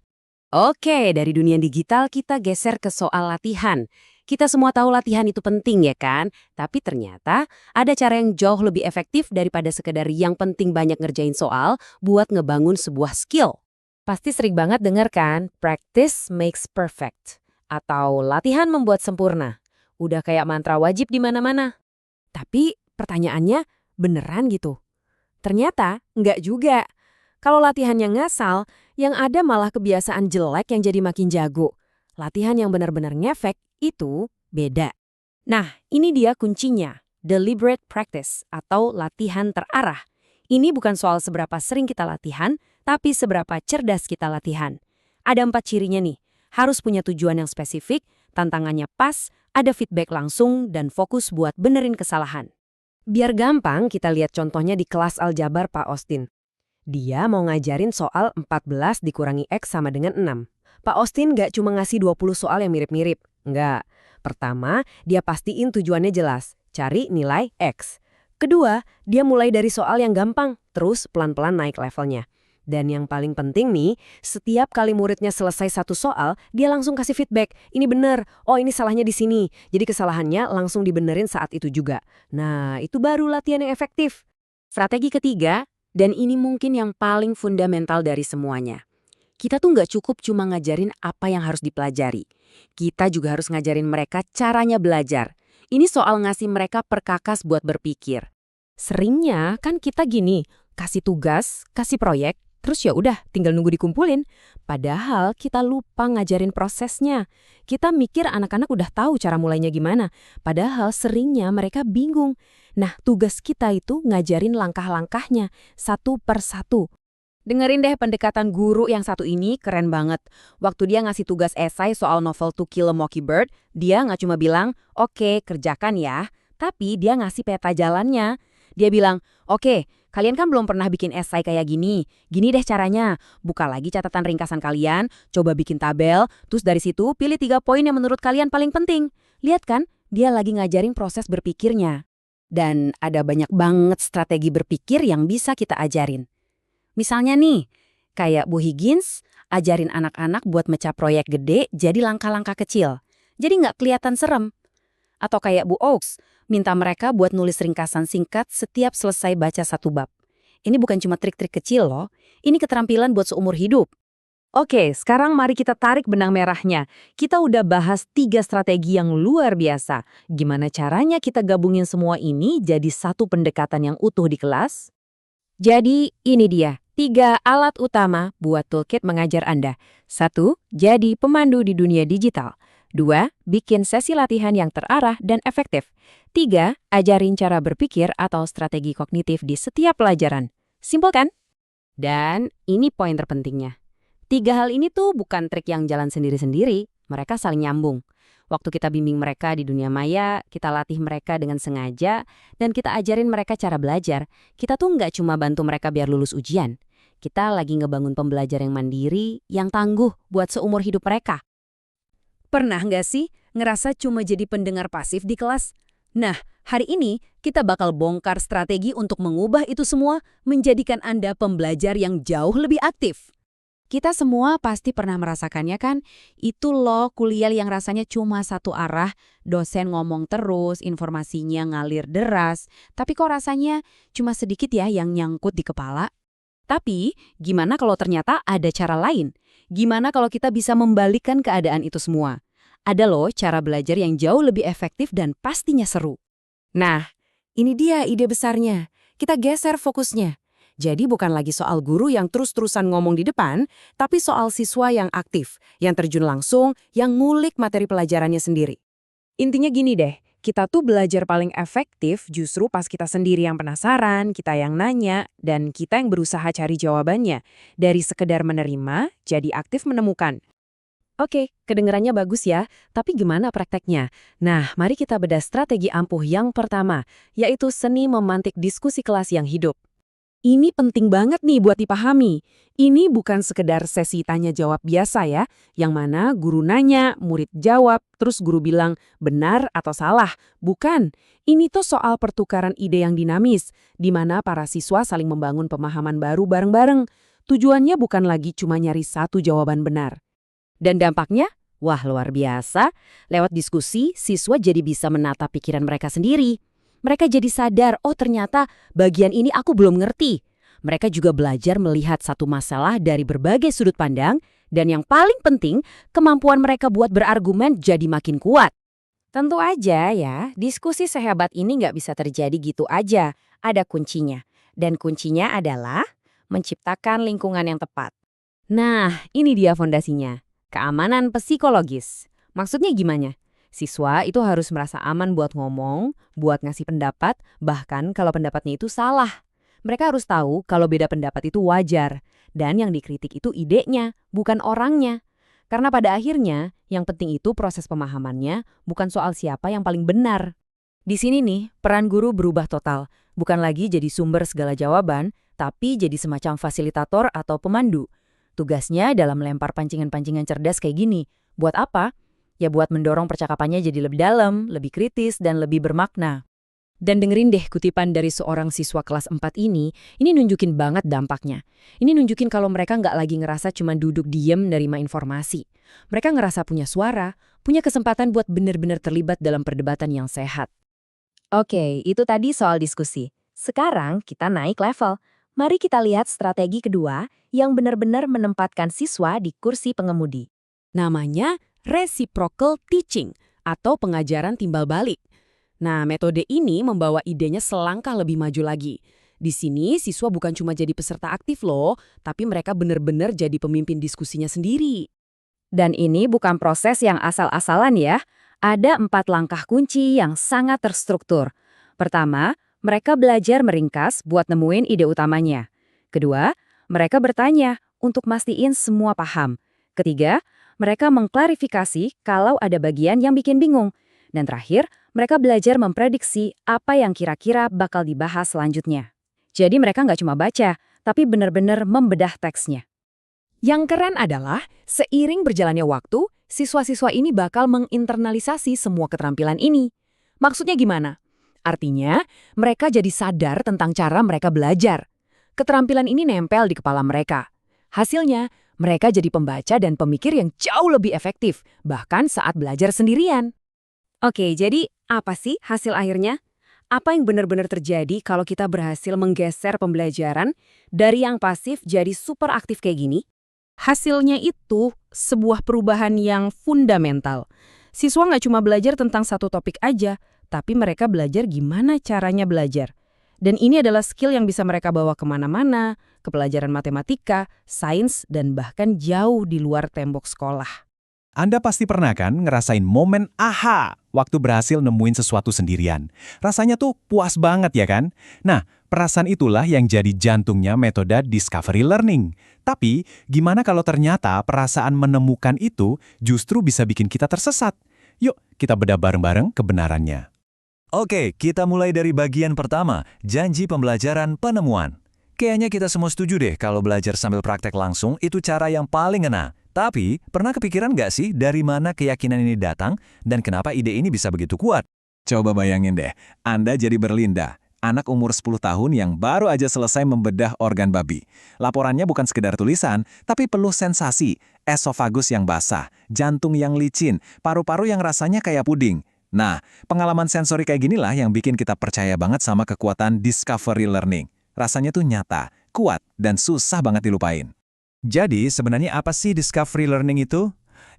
[SPEAKER 2] Oke, dari dunia digital kita geser ke soal latihan. Kita semua tahu latihan itu penting ya kan? Tapi ternyata ada cara yang jauh lebih efektif daripada sekedar yang penting banyak ngerjain soal buat ngebangun sebuah skill. Pasti sering banget denger kan, practice makes perfect. Atau latihan membuat sempurna. Udah kayak mantra wajib di mana-mana. Tapi pertanyaannya, beneran gitu? Ternyata nggak juga. Kalau latihannya ngasal, yang ada malah kebiasaan jelek yang jadi makin jago. Latihan yang benar-benar ngefek itu beda. Nah, ini dia kuncinya. Deliberate practice atau latihan terarah. Ini bukan soal seberapa sering kita latihan, tapi seberapa cerdas kita latihan. Ada 4 cirinya nih. Harus punya tujuan yang spesifik, tantangannya pas, ada feedback langsung, dan fokus buat benerin kesalahan. Biar gampang, kita lihat contohnya di kelas aljabar Pak Austin. Dia mau ngajarin soal 14 dikurangi X sama dengan 6. Pak Austin nggak cuma ngasih 20 soal yang mirip-mirip. Nggak. Pertama, dia pastiin tujuannya jelas. Cari nilai X. Kedua, dia mulai dari soal yang gampang, terus pelan-pelan naik levelnya. Dan yang paling penting nih, setiap kali muridnya selesai satu soal, dia langsung kasih feedback. Ini bener, oh ini salahnya di sini. Jadi kesalahannya langsung dibenerin saat itu juga. Nah, itu baru latihan yang efektif. Strategi ketiga, dan ini mungkin yang paling fundamental dari semuanya. Kita tuh nggak cukup cuma ngajarin apa yang harus dipelajari. Kita juga harus ngajarin mereka caranya belajar. Ini soal ngasih mereka perkakas buat berpikir. Seringnya kan kita gini, kasih tugas, kasih proyek, terus ya udah tinggal nunggu dikumpulin. Padahal kita lupa ngajarin prosesnya. Kita mikir anak-anak udah tahu cara mulainya gimana. Padahal seringnya mereka bingung. Nah, tugas kita itu ngajarin langkah-langkahnya, satu per satu. Dengerin deh pendekatan guru yang satu ini, keren banget. Waktu dia ngasih tugas esai soal novel To Kill a Mockingbird, dia nggak cuma bilang, oke, kerjakan ya. Tapi dia ngasih peta jalannya. Dia bilang, oke, kalian kan belum pernah bikin esai kayak gini. Gini deh caranya. Buka lagi catatan ringkasan kalian, coba bikin tabel, terus dari situ pilih 3 poin yang menurut kalian paling penting. Lihat kan, dia lagi ngajarin proses berpikirnya. Dan ada banyak banget strategi berpikir yang bisa kita ajarin. Misalnya nih, kayak Bu Higgins, ajarin anak-anak buat mecah proyek gede jadi langkah-langkah kecil. Jadi nggak kelihatan serem. Atau kayak Bu Oaks, minta mereka buat nulis ringkasan singkat setiap selesai baca satu bab. Ini bukan cuma trik-trik kecil loh, ini keterampilan buat seumur hidup. Oke, sekarang mari kita tarik benang merahnya. Kita udah bahas 3 strategi yang luar biasa. Gimana caranya kita gabungin semua ini jadi satu pendekatan yang utuh di kelas? Jadi, ini dia 3 alat utama buat toolkit mengajar Anda. 1. Jadi pemandu di dunia digital. 2. Bikin sesi latihan yang terarah dan efektif. 3. Ajarin cara berpikir atau strategi kognitif di setiap pelajaran. Simpel kan? Dan ini poin terpentingnya. 3 hal ini tuh bukan trik yang jalan sendiri-sendiri, mereka saling nyambung. Waktu kita bimbing mereka di dunia maya, kita latih mereka dengan sengaja, dan kita ajarin mereka cara belajar. Kita tuh nggak cuma bantu mereka biar lulus ujian. Kita lagi ngebangun pembelajar yang mandiri, yang tangguh buat seumur hidup mereka. Pernah nggak sih ngerasa cuma jadi pendengar pasif di kelas? Nah, hari ini kita bakal bongkar strategi untuk mengubah itu semua, menjadikan Anda pembelajar yang jauh lebih aktif. Kita semua pasti pernah merasakannya kan? Itu loh kuliah yang rasanya cuma satu arah, dosen ngomong terus, informasinya ngalir deras, tapi kok rasanya cuma sedikit ya yang nyangkut di kepala? Tapi, gimana kalau ternyata ada cara lain? Gimana kalau kita bisa membalikkan keadaan itu semua? Ada loh cara belajar yang jauh lebih efektif dan pastinya seru.
[SPEAKER 4] Nah, ini dia ide besarnya. Kita geser fokusnya. Jadi bukan lagi soal guru yang terus-terusan ngomong di depan, tapi soal siswa yang aktif, yang terjun langsung, yang ngulik materi pelajarannya sendiri. Intinya gini deh, kita tuh belajar paling efektif justru pas kita sendiri yang penasaran, kita yang nanya, dan kita yang berusaha cari jawabannya. Dari sekedar menerima, jadi aktif menemukan. Oke, kedengarannya bagus ya, tapi gimana prakteknya? Nah, mari kita bedah strategi ampuh yang pertama, yaitu seni memantik diskusi kelas yang hidup. Ini penting banget nih buat dipahami. Ini bukan sekedar sesi tanya-jawab biasa ya, yang mana guru nanya, murid jawab, terus guru bilang benar atau salah. Bukan, ini tuh soal pertukaran ide yang dinamis, di mana para siswa saling membangun pemahaman baru bareng-bareng. Tujuannya bukan lagi cuma nyari satu jawaban benar. Dan dampaknya? Wah, luar biasa. Lewat diskusi, siswa jadi bisa menata pikiran mereka sendiri. Mereka jadi sadar, oh ternyata bagian ini aku belum ngerti. Mereka juga belajar melihat satu masalah dari berbagai sudut pandang, dan yang paling penting, kemampuan mereka buat berargumen jadi makin kuat. Tentu aja ya, diskusi sehebat ini nggak bisa terjadi gitu aja. Ada kuncinya. Dan kuncinya adalah menciptakan lingkungan yang tepat. Nah, ini dia fondasinya. Keamanan psikologis. Maksudnya gimana? Siswa itu harus merasa aman buat ngomong, buat ngasih pendapat, bahkan kalau pendapatnya itu salah. Mereka harus tahu kalau beda pendapat itu wajar, dan yang dikritik itu idenya, bukan orangnya. Karena pada akhirnya, yang penting itu proses pemahamannya, bukan soal siapa yang paling benar. Di sini nih, peran guru berubah total. Bukan lagi jadi sumber segala jawaban, tapi jadi semacam fasilitator atau pemandu. Tugasnya dalam melempar pancingan-pancingan cerdas kayak gini. Buat apa? Ya buat mendorong percakapannya jadi lebih dalam, lebih kritis, dan lebih bermakna. Dan dengerin deh kutipan dari seorang siswa kelas 4 ini nunjukin banget dampaknya. Ini nunjukin kalau mereka nggak lagi ngerasa cuma duduk diem nerima informasi. Mereka ngerasa punya suara, punya kesempatan buat benar-benar terlibat dalam perdebatan yang sehat.
[SPEAKER 3] Oke, itu tadi soal diskusi. Sekarang kita naik level. Mari kita lihat strategi kedua yang benar-benar menempatkan siswa di kursi pengemudi.
[SPEAKER 4] Namanya reciprocal teaching atau pengajaran timbal balik. Nah, metode ini membawa idenya selangkah lebih maju lagi. Di sini, siswa bukan cuma jadi peserta aktif loh, tapi mereka benar-benar jadi pemimpin diskusinya sendiri.
[SPEAKER 2] Dan ini bukan proses yang asal-asalan ya. Ada 4 langkah kunci yang sangat terstruktur. Pertama, mereka belajar meringkas buat nemuin ide utamanya. Kedua, mereka bertanya untuk mastiin semua paham. Ketiga, mereka mengklarifikasi kalau ada bagian yang bikin bingung. Dan terakhir, mereka belajar memprediksi apa yang kira-kira bakal dibahas selanjutnya. Jadi mereka nggak cuma baca, tapi benar-benar membedah teksnya.
[SPEAKER 4] Yang keren adalah, seiring berjalannya waktu, siswa-siswa ini bakal menginternalisasi semua keterampilan ini. Maksudnya gimana? Artinya, mereka jadi sadar tentang cara mereka belajar. Keterampilan ini nempel di kepala mereka. Hasilnya, mereka jadi pembaca dan pemikir yang jauh lebih efektif, bahkan saat belajar sendirian.
[SPEAKER 2] Oke, jadi apa sih hasil akhirnya? Apa yang benar-benar terjadi kalau kita berhasil menggeser pembelajaran dari yang pasif jadi super aktif kayak gini?
[SPEAKER 4] Hasilnya itu sebuah perubahan yang fundamental. Siswa nggak cuma belajar tentang satu topik aja, tapi mereka belajar gimana caranya belajar. Dan ini adalah skill yang bisa mereka bawa kemana-mana, ke pelajaran matematika, sains, dan bahkan jauh di luar tembok sekolah.
[SPEAKER 1] Anda pasti pernah kan ngerasain momen aha waktu berhasil nemuin sesuatu sendirian. Rasanya tuh puas banget ya kan? Nah, perasaan itulah yang jadi jantungnya metode discovery learning. Tapi, gimana kalau ternyata perasaan menemukan itu justru bisa bikin kita tersesat? Yuk, kita bedah bareng-bareng kebenarannya. Oke, kita mulai dari bagian pertama, janji pembelajaran penemuan. Kayaknya kita semua setuju deh kalau belajar sambil praktek langsung itu cara yang paling ngena. Tapi, pernah kepikiran nggak sih dari mana keyakinan ini datang dan kenapa ide ini bisa begitu kuat? Coba bayangin deh, Anda jadi Berlinda, anak umur 10 tahun yang baru aja selesai membedah organ babi. Laporannya bukan sekedar tulisan, tapi penuh sensasi, esofagus yang basah, jantung yang licin, paru-paru yang rasanya kayak puding. Nah, pengalaman sensori kayak ginilah yang bikin kita percaya banget sama kekuatan discovery learning. Rasanya tuh nyata, kuat, dan susah banget dilupain. Jadi, sebenarnya apa sih discovery learning itu?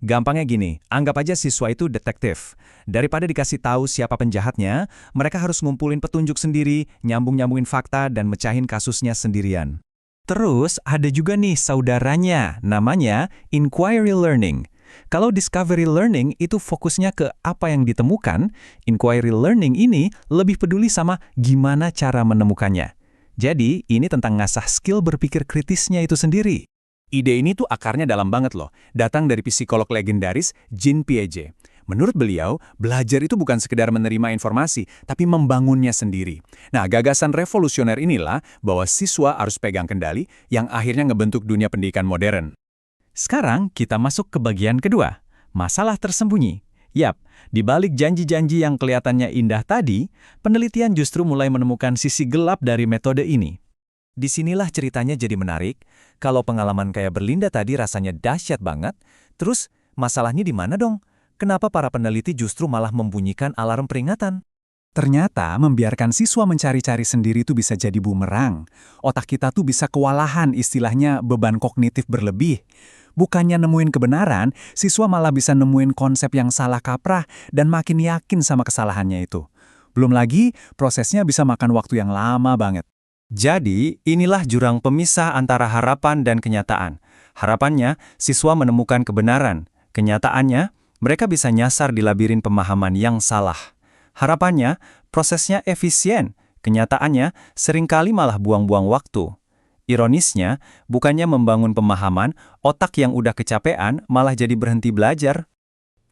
[SPEAKER 1] Gampangnya gini, anggap aja siswa itu detektif. Daripada dikasih tahu siapa penjahatnya, mereka harus ngumpulin petunjuk sendiri, nyambung-nyambungin fakta, dan mecahin kasusnya sendirian. Terus, ada juga nih saudaranya, namanya inquiry learning. Kalau discovery learning itu fokusnya ke apa yang ditemukan, inquiry learning ini lebih peduli sama gimana cara menemukannya. Jadi, ini tentang ngasah skill berpikir kritisnya itu sendiri. Ide ini tuh akarnya dalam banget loh, datang dari psikolog legendaris Jean Piaget. Menurut beliau, belajar itu bukan sekedar menerima informasi, tapi membangunnya sendiri. Nah, gagasan revolusioner inilah bahwa siswa harus pegang kendali yang akhirnya ngebentuk dunia pendidikan modern. Sekarang kita masuk ke bagian kedua, masalah tersembunyi. Yap, di balik janji-janji yang kelihatannya indah tadi, penelitian justru mulai menemukan sisi gelap dari metode ini. Disinilah ceritanya jadi menarik. Kalau pengalaman kayak Berlinda tadi rasanya dahsyat banget, terus masalahnya di mana dong? Kenapa para peneliti justru malah membunyikan alarm peringatan? Ternyata membiarkan siswa mencari-cari sendiri itu bisa jadi bumerang. Otak kita tuh bisa kewalahan, istilahnya beban kognitif berlebih. Bukannya nemuin kebenaran, siswa malah bisa nemuin konsep yang salah kaprah dan makin yakin sama kesalahannya itu. Belum lagi, prosesnya bisa makan waktu yang lama banget. Jadi, inilah jurang pemisah antara harapan dan kenyataan. Harapannya, siswa menemukan kebenaran. Kenyataannya, mereka bisa nyasar di labirin pemahaman yang salah. Harapannya, prosesnya efisien. Kenyataannya, seringkali malah buang-buang waktu. Ironisnya, bukannya membangun pemahaman, otak yang udah kecapean malah jadi berhenti belajar.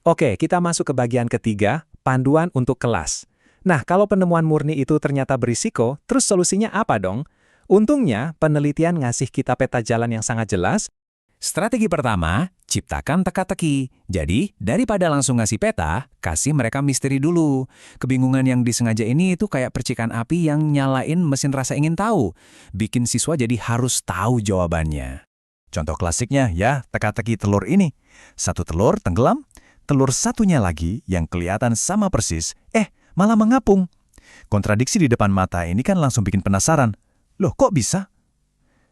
[SPEAKER 1] Oke, kita masuk ke bagian ketiga, panduan untuk kelas. Nah, kalau penemuan murni itu ternyata berisiko, terus solusinya apa dong? Untungnya, penelitian ngasih kita peta jalan yang sangat jelas. Strategi pertama, ciptakan teka-teki. Jadi, daripada langsung ngasih peta, kasih mereka misteri dulu. Kebingungan yang disengaja ini itu kayak percikan api yang nyalain mesin rasa ingin tahu. Bikin siswa jadi harus tahu jawabannya. Contoh klasiknya ya, teka-teki telur ini. Satu telur tenggelam, telur satunya lagi yang kelihatan sama persis, malah mengapung. Kontradiksi di depan mata ini kan langsung bikin penasaran. Loh, kok bisa?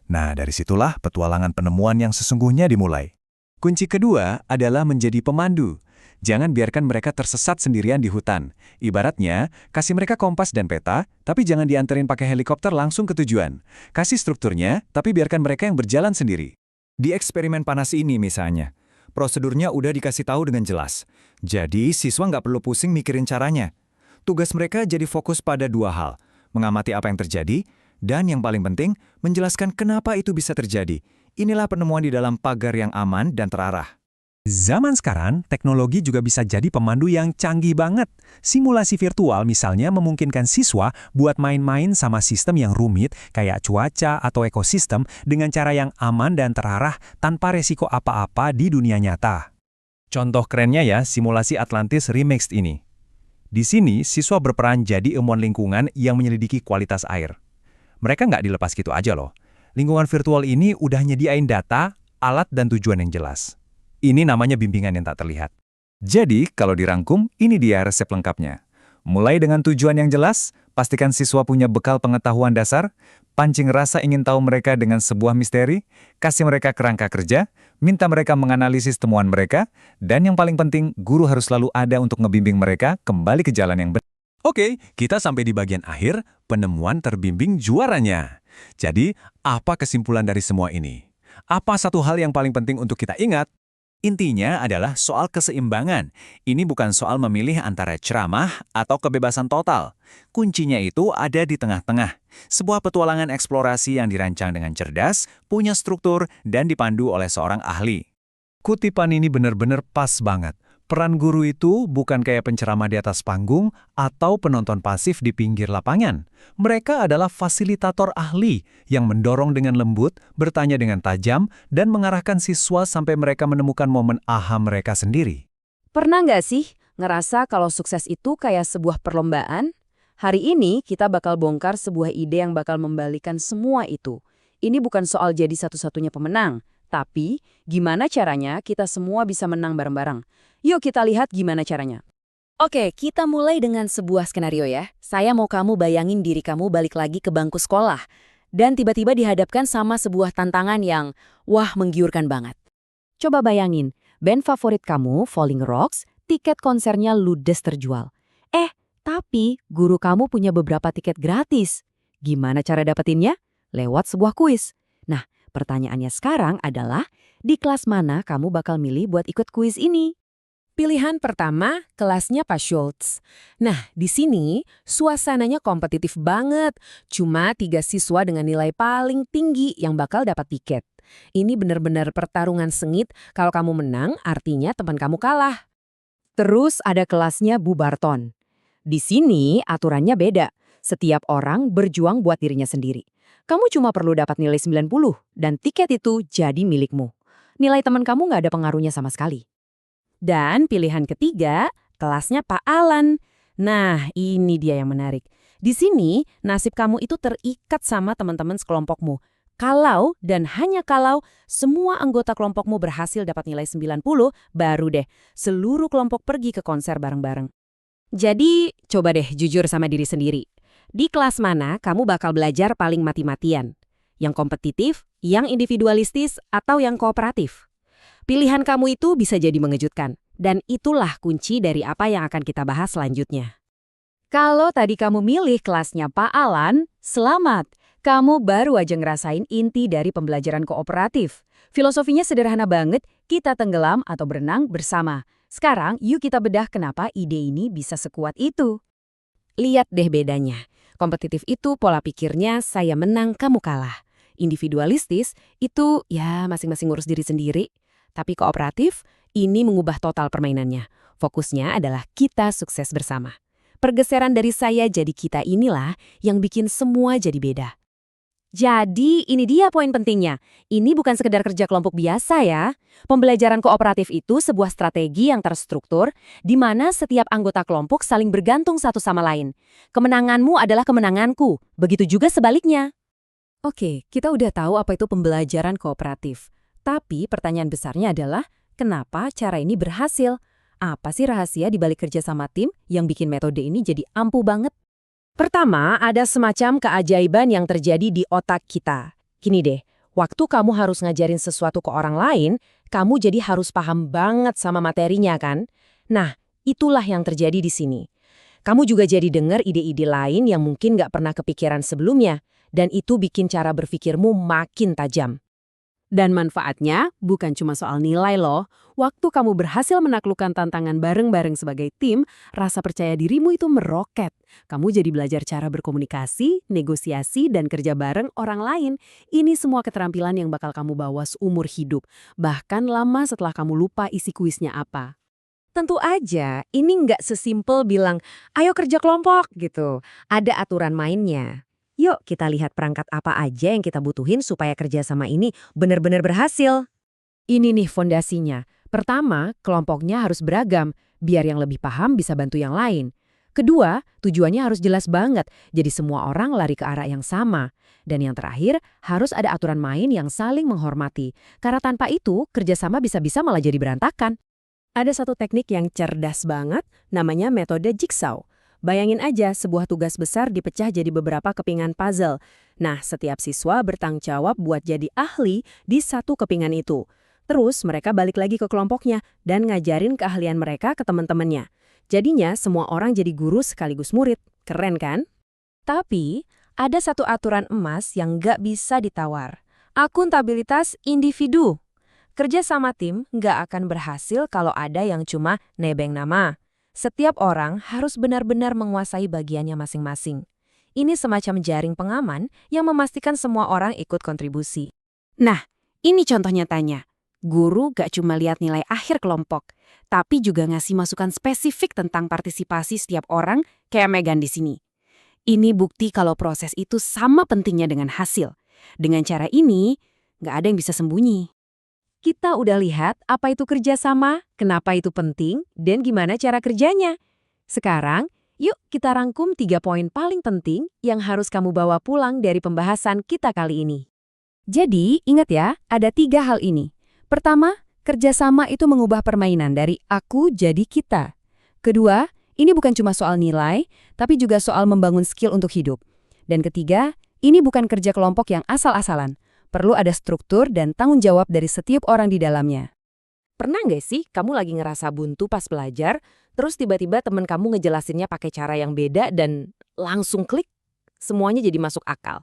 [SPEAKER 1] Nah, dari situlah petualangan penemuan yang sesungguhnya dimulai. Kunci kedua adalah menjadi pemandu. Jangan biarkan mereka tersesat sendirian di hutan. Ibaratnya, kasih mereka kompas dan peta, tapi jangan dianterin pakai helikopter langsung ke tujuan. Kasih strukturnya, tapi biarkan mereka yang berjalan sendiri. Di eksperimen panas ini misalnya, prosedurnya udah dikasih tahu dengan jelas. Jadi, siswa nggak perlu pusing mikirin caranya. Tugas mereka jadi fokus pada dua hal, mengamati apa yang terjadi, dan yang paling penting, menjelaskan kenapa itu bisa terjadi. Inilah penemuan di dalam pagar yang aman dan terarah. Zaman sekarang, teknologi juga bisa jadi pemandu yang canggih banget. Simulasi virtual misalnya memungkinkan siswa buat main-main sama sistem yang rumit, kayak cuaca atau ekosistem, dengan cara yang aman dan terarah tanpa resiko apa-apa di dunia nyata. Contoh kerennya ya, simulasi Atlantis Remixed ini. Di sini, siswa berperan jadi ilmuwan lingkungan yang menyelidiki kualitas air. Mereka nggak dilepas gitu aja loh. Lingkungan virtual ini udah nyediain data, alat, dan tujuan yang jelas. Ini namanya bimbingan yang tak terlihat. Jadi, kalau dirangkum, ini dia resep lengkapnya. Mulai dengan tujuan yang jelas, pastikan siswa punya bekal pengetahuan dasar, pancing rasa ingin tahu mereka dengan sebuah misteri, kasih mereka kerangka kerja, minta mereka menganalisis temuan mereka, dan yang paling penting, guru harus selalu ada untuk ngebimbing mereka kembali ke jalan yang benar. Oke, kita sampai di bagian akhir, penemuan terbimbing juaranya. Jadi, apa kesimpulan dari semua ini? Apa satu hal yang paling penting untuk kita ingat? Intinya adalah soal keseimbangan. Ini bukan soal memilih antara ceramah atau kebebasan total. Kuncinya itu ada di tengah-tengah. Sebuah petualangan eksplorasi yang dirancang dengan cerdas, punya struktur, dan dipandu oleh seorang ahli. Kutipan ini benar-benar pas banget. Peran guru itu bukan kayak penceramah di atas panggung atau penonton pasif di pinggir lapangan. Mereka adalah fasilitator ahli yang mendorong dengan lembut, bertanya dengan tajam, dan mengarahkan siswa sampai mereka menemukan momen aha mereka sendiri.
[SPEAKER 2] Pernah nggak sih ngerasa kalau sukses itu kayak sebuah perlombaan? Hari ini kita bakal bongkar sebuah ide yang bakal membalikan semua itu. Ini bukan soal jadi satu-satunya pemenang, tapi gimana caranya kita semua bisa menang bareng-bareng. Yuk kita lihat gimana caranya.
[SPEAKER 3] Oke, kita mulai dengan sebuah skenario ya. Saya mau kamu bayangin diri kamu balik lagi ke bangku sekolah.
[SPEAKER 4] dan tiba-tiba dihadapkan sama sebuah tantangan yang, wah, menggiurkan banget.
[SPEAKER 3] Coba bayangin, band favorit kamu, Falling Rocks, tiket konsernya ludes terjual. Tapi guru kamu punya beberapa tiket gratis. Gimana cara dapetinnya? Lewat sebuah kuis. Nah, pertanyaannya sekarang adalah, di kelas mana kamu bakal milih buat ikut kuis ini?
[SPEAKER 4] Pilihan pertama, kelasnya Pak Schultz. Nah, di sini suasananya kompetitif banget. Cuma 3 siswa dengan nilai paling tinggi yang bakal dapat tiket. Ini benar-benar pertarungan sengit. Kalau kamu menang, artinya teman kamu kalah.
[SPEAKER 3] Terus ada kelasnya Bu Barton. Di sini aturannya beda. Setiap orang berjuang buat dirinya sendiri. Kamu cuma perlu dapat nilai 90 dan tiket itu jadi milikmu. Nilai teman kamu nggak ada pengaruhnya sama sekali.
[SPEAKER 4] Dan pilihan ketiga, kelasnya Pak Alan. Nah, ini dia yang menarik. Di sini, nasib kamu itu terikat sama teman-teman sekelompokmu. Kalau dan hanya kalau semua anggota kelompokmu berhasil dapat nilai 90, baru deh seluruh kelompok pergi ke konser bareng-bareng. Jadi, coba deh jujur sama diri sendiri. Di kelas mana kamu bakal belajar paling mati-matian? Yang kompetitif, yang individualistis, atau yang kooperatif? Pilihan kamu itu bisa jadi mengejutkan. Dan itulah kunci dari apa yang akan kita bahas selanjutnya.
[SPEAKER 3] Kalau tadi kamu milih kelasnya Pak Alan, selamat. Kamu baru aja ngerasain inti dari pembelajaran kooperatif. Filosofinya sederhana banget, kita tenggelam atau berenang bersama. Sekarang, yuk kita bedah kenapa ide ini bisa sekuat itu.
[SPEAKER 4] Lihat deh bedanya. Kompetitif itu pola pikirnya saya menang, kamu kalah. Individualistis itu ya masing-masing ngurus diri sendiri. Tapi kooperatif, ini mengubah total permainannya. Fokusnya adalah kita sukses bersama. Pergeseran dari saya jadi kita inilah yang bikin semua jadi beda.
[SPEAKER 3] Jadi, ini dia poin pentingnya. Ini bukan sekedar kerja kelompok biasa ya. Pembelajaran kooperatif itu sebuah strategi yang terstruktur, di mana setiap anggota kelompok saling bergantung satu sama lain. Kemenanganmu adalah kemenanganku, begitu juga sebaliknya.
[SPEAKER 4] Oke, kita udah tahu apa itu pembelajaran kooperatif. Tapi pertanyaan besarnya adalah, kenapa cara ini berhasil? Apa sih rahasia di balik kerja sama tim yang bikin metode ini jadi ampuh banget? Pertama, ada semacam keajaiban yang terjadi di otak kita. Gini deh, waktu kamu harus ngajarin sesuatu ke orang lain, kamu jadi harus paham banget sama materinya kan? Nah, itulah yang terjadi di sini. Kamu juga jadi dengar ide-ide lain yang mungkin nggak pernah kepikiran sebelumnya, dan itu bikin cara berpikirmu makin tajam. Dan manfaatnya bukan cuma soal nilai loh. Waktu kamu berhasil menaklukkan tantangan bareng-bareng sebagai tim, rasa percaya dirimu itu meroket. Kamu jadi belajar cara berkomunikasi, negosiasi, dan kerja bareng orang lain. Ini semua keterampilan yang bakal kamu bawa seumur hidup. Bahkan lama setelah kamu lupa isi kuisnya apa. Tentu aja, ini nggak sesimpel bilang, ayo kerja kelompok gitu. Ada aturan mainnya. Yuk kita lihat perangkat apa aja yang kita butuhin supaya kerjasama ini benar-benar berhasil. Ini nih fondasinya. Pertama, kelompoknya harus beragam, biar yang lebih paham bisa bantu yang lain. Kedua, tujuannya harus jelas banget, jadi semua orang lari ke arah yang sama. Dan yang terakhir, harus ada aturan main yang saling menghormati. Karena tanpa itu, kerjasama bisa-bisa malah jadi berantakan. Ada satu teknik yang cerdas banget, namanya metode jigsaw. Bayangin aja sebuah tugas besar dipecah jadi beberapa kepingan puzzle. Nah, setiap siswa bertanggung jawab buat jadi ahli di satu kepingan itu. Terus mereka balik lagi ke kelompoknya dan ngajarin keahlian mereka ke teman-temannya. Jadinya semua orang jadi guru sekaligus murid. Keren kan? Tapi ada satu aturan emas yang nggak bisa ditawar. Akuntabilitas individu. Kerja sama tim nggak akan berhasil kalau ada yang cuma nebeng nama. Setiap orang harus benar-benar menguasai bagiannya masing-masing. Ini semacam jaring pengaman yang memastikan semua orang ikut kontribusi. Nah, ini contoh nyatanya. Guru gak cuma lihat nilai akhir kelompok, tapi juga ngasih masukan spesifik tentang partisipasi setiap orang kayak Megan di sini. Ini bukti kalau proses itu sama pentingnya dengan hasil. Dengan cara ini, gak ada yang bisa sembunyi. Kita udah lihat apa itu kerjasama, kenapa itu penting, dan gimana cara kerjanya. Sekarang, yuk kita rangkum 3 poin paling penting yang harus kamu bawa pulang dari pembahasan kita kali ini. Jadi, ingat ya, ada 3 hal ini. Pertama, kerjasama itu mengubah permainan dari aku jadi kita. Kedua, ini bukan cuma soal nilai, tapi juga soal membangun skill untuk hidup. Dan ketiga,
[SPEAKER 5] Ini bukan kerja kelompok yang asal-asalan. Perlu ada struktur dan tanggung jawab dari setiap orang di dalamnya.
[SPEAKER 3] Pernah nggak sih kamu lagi ngerasa buntu pas belajar, terus tiba-tiba temen kamu ngejelasinnya pakai cara yang beda dan langsung klik? Semuanya jadi masuk akal.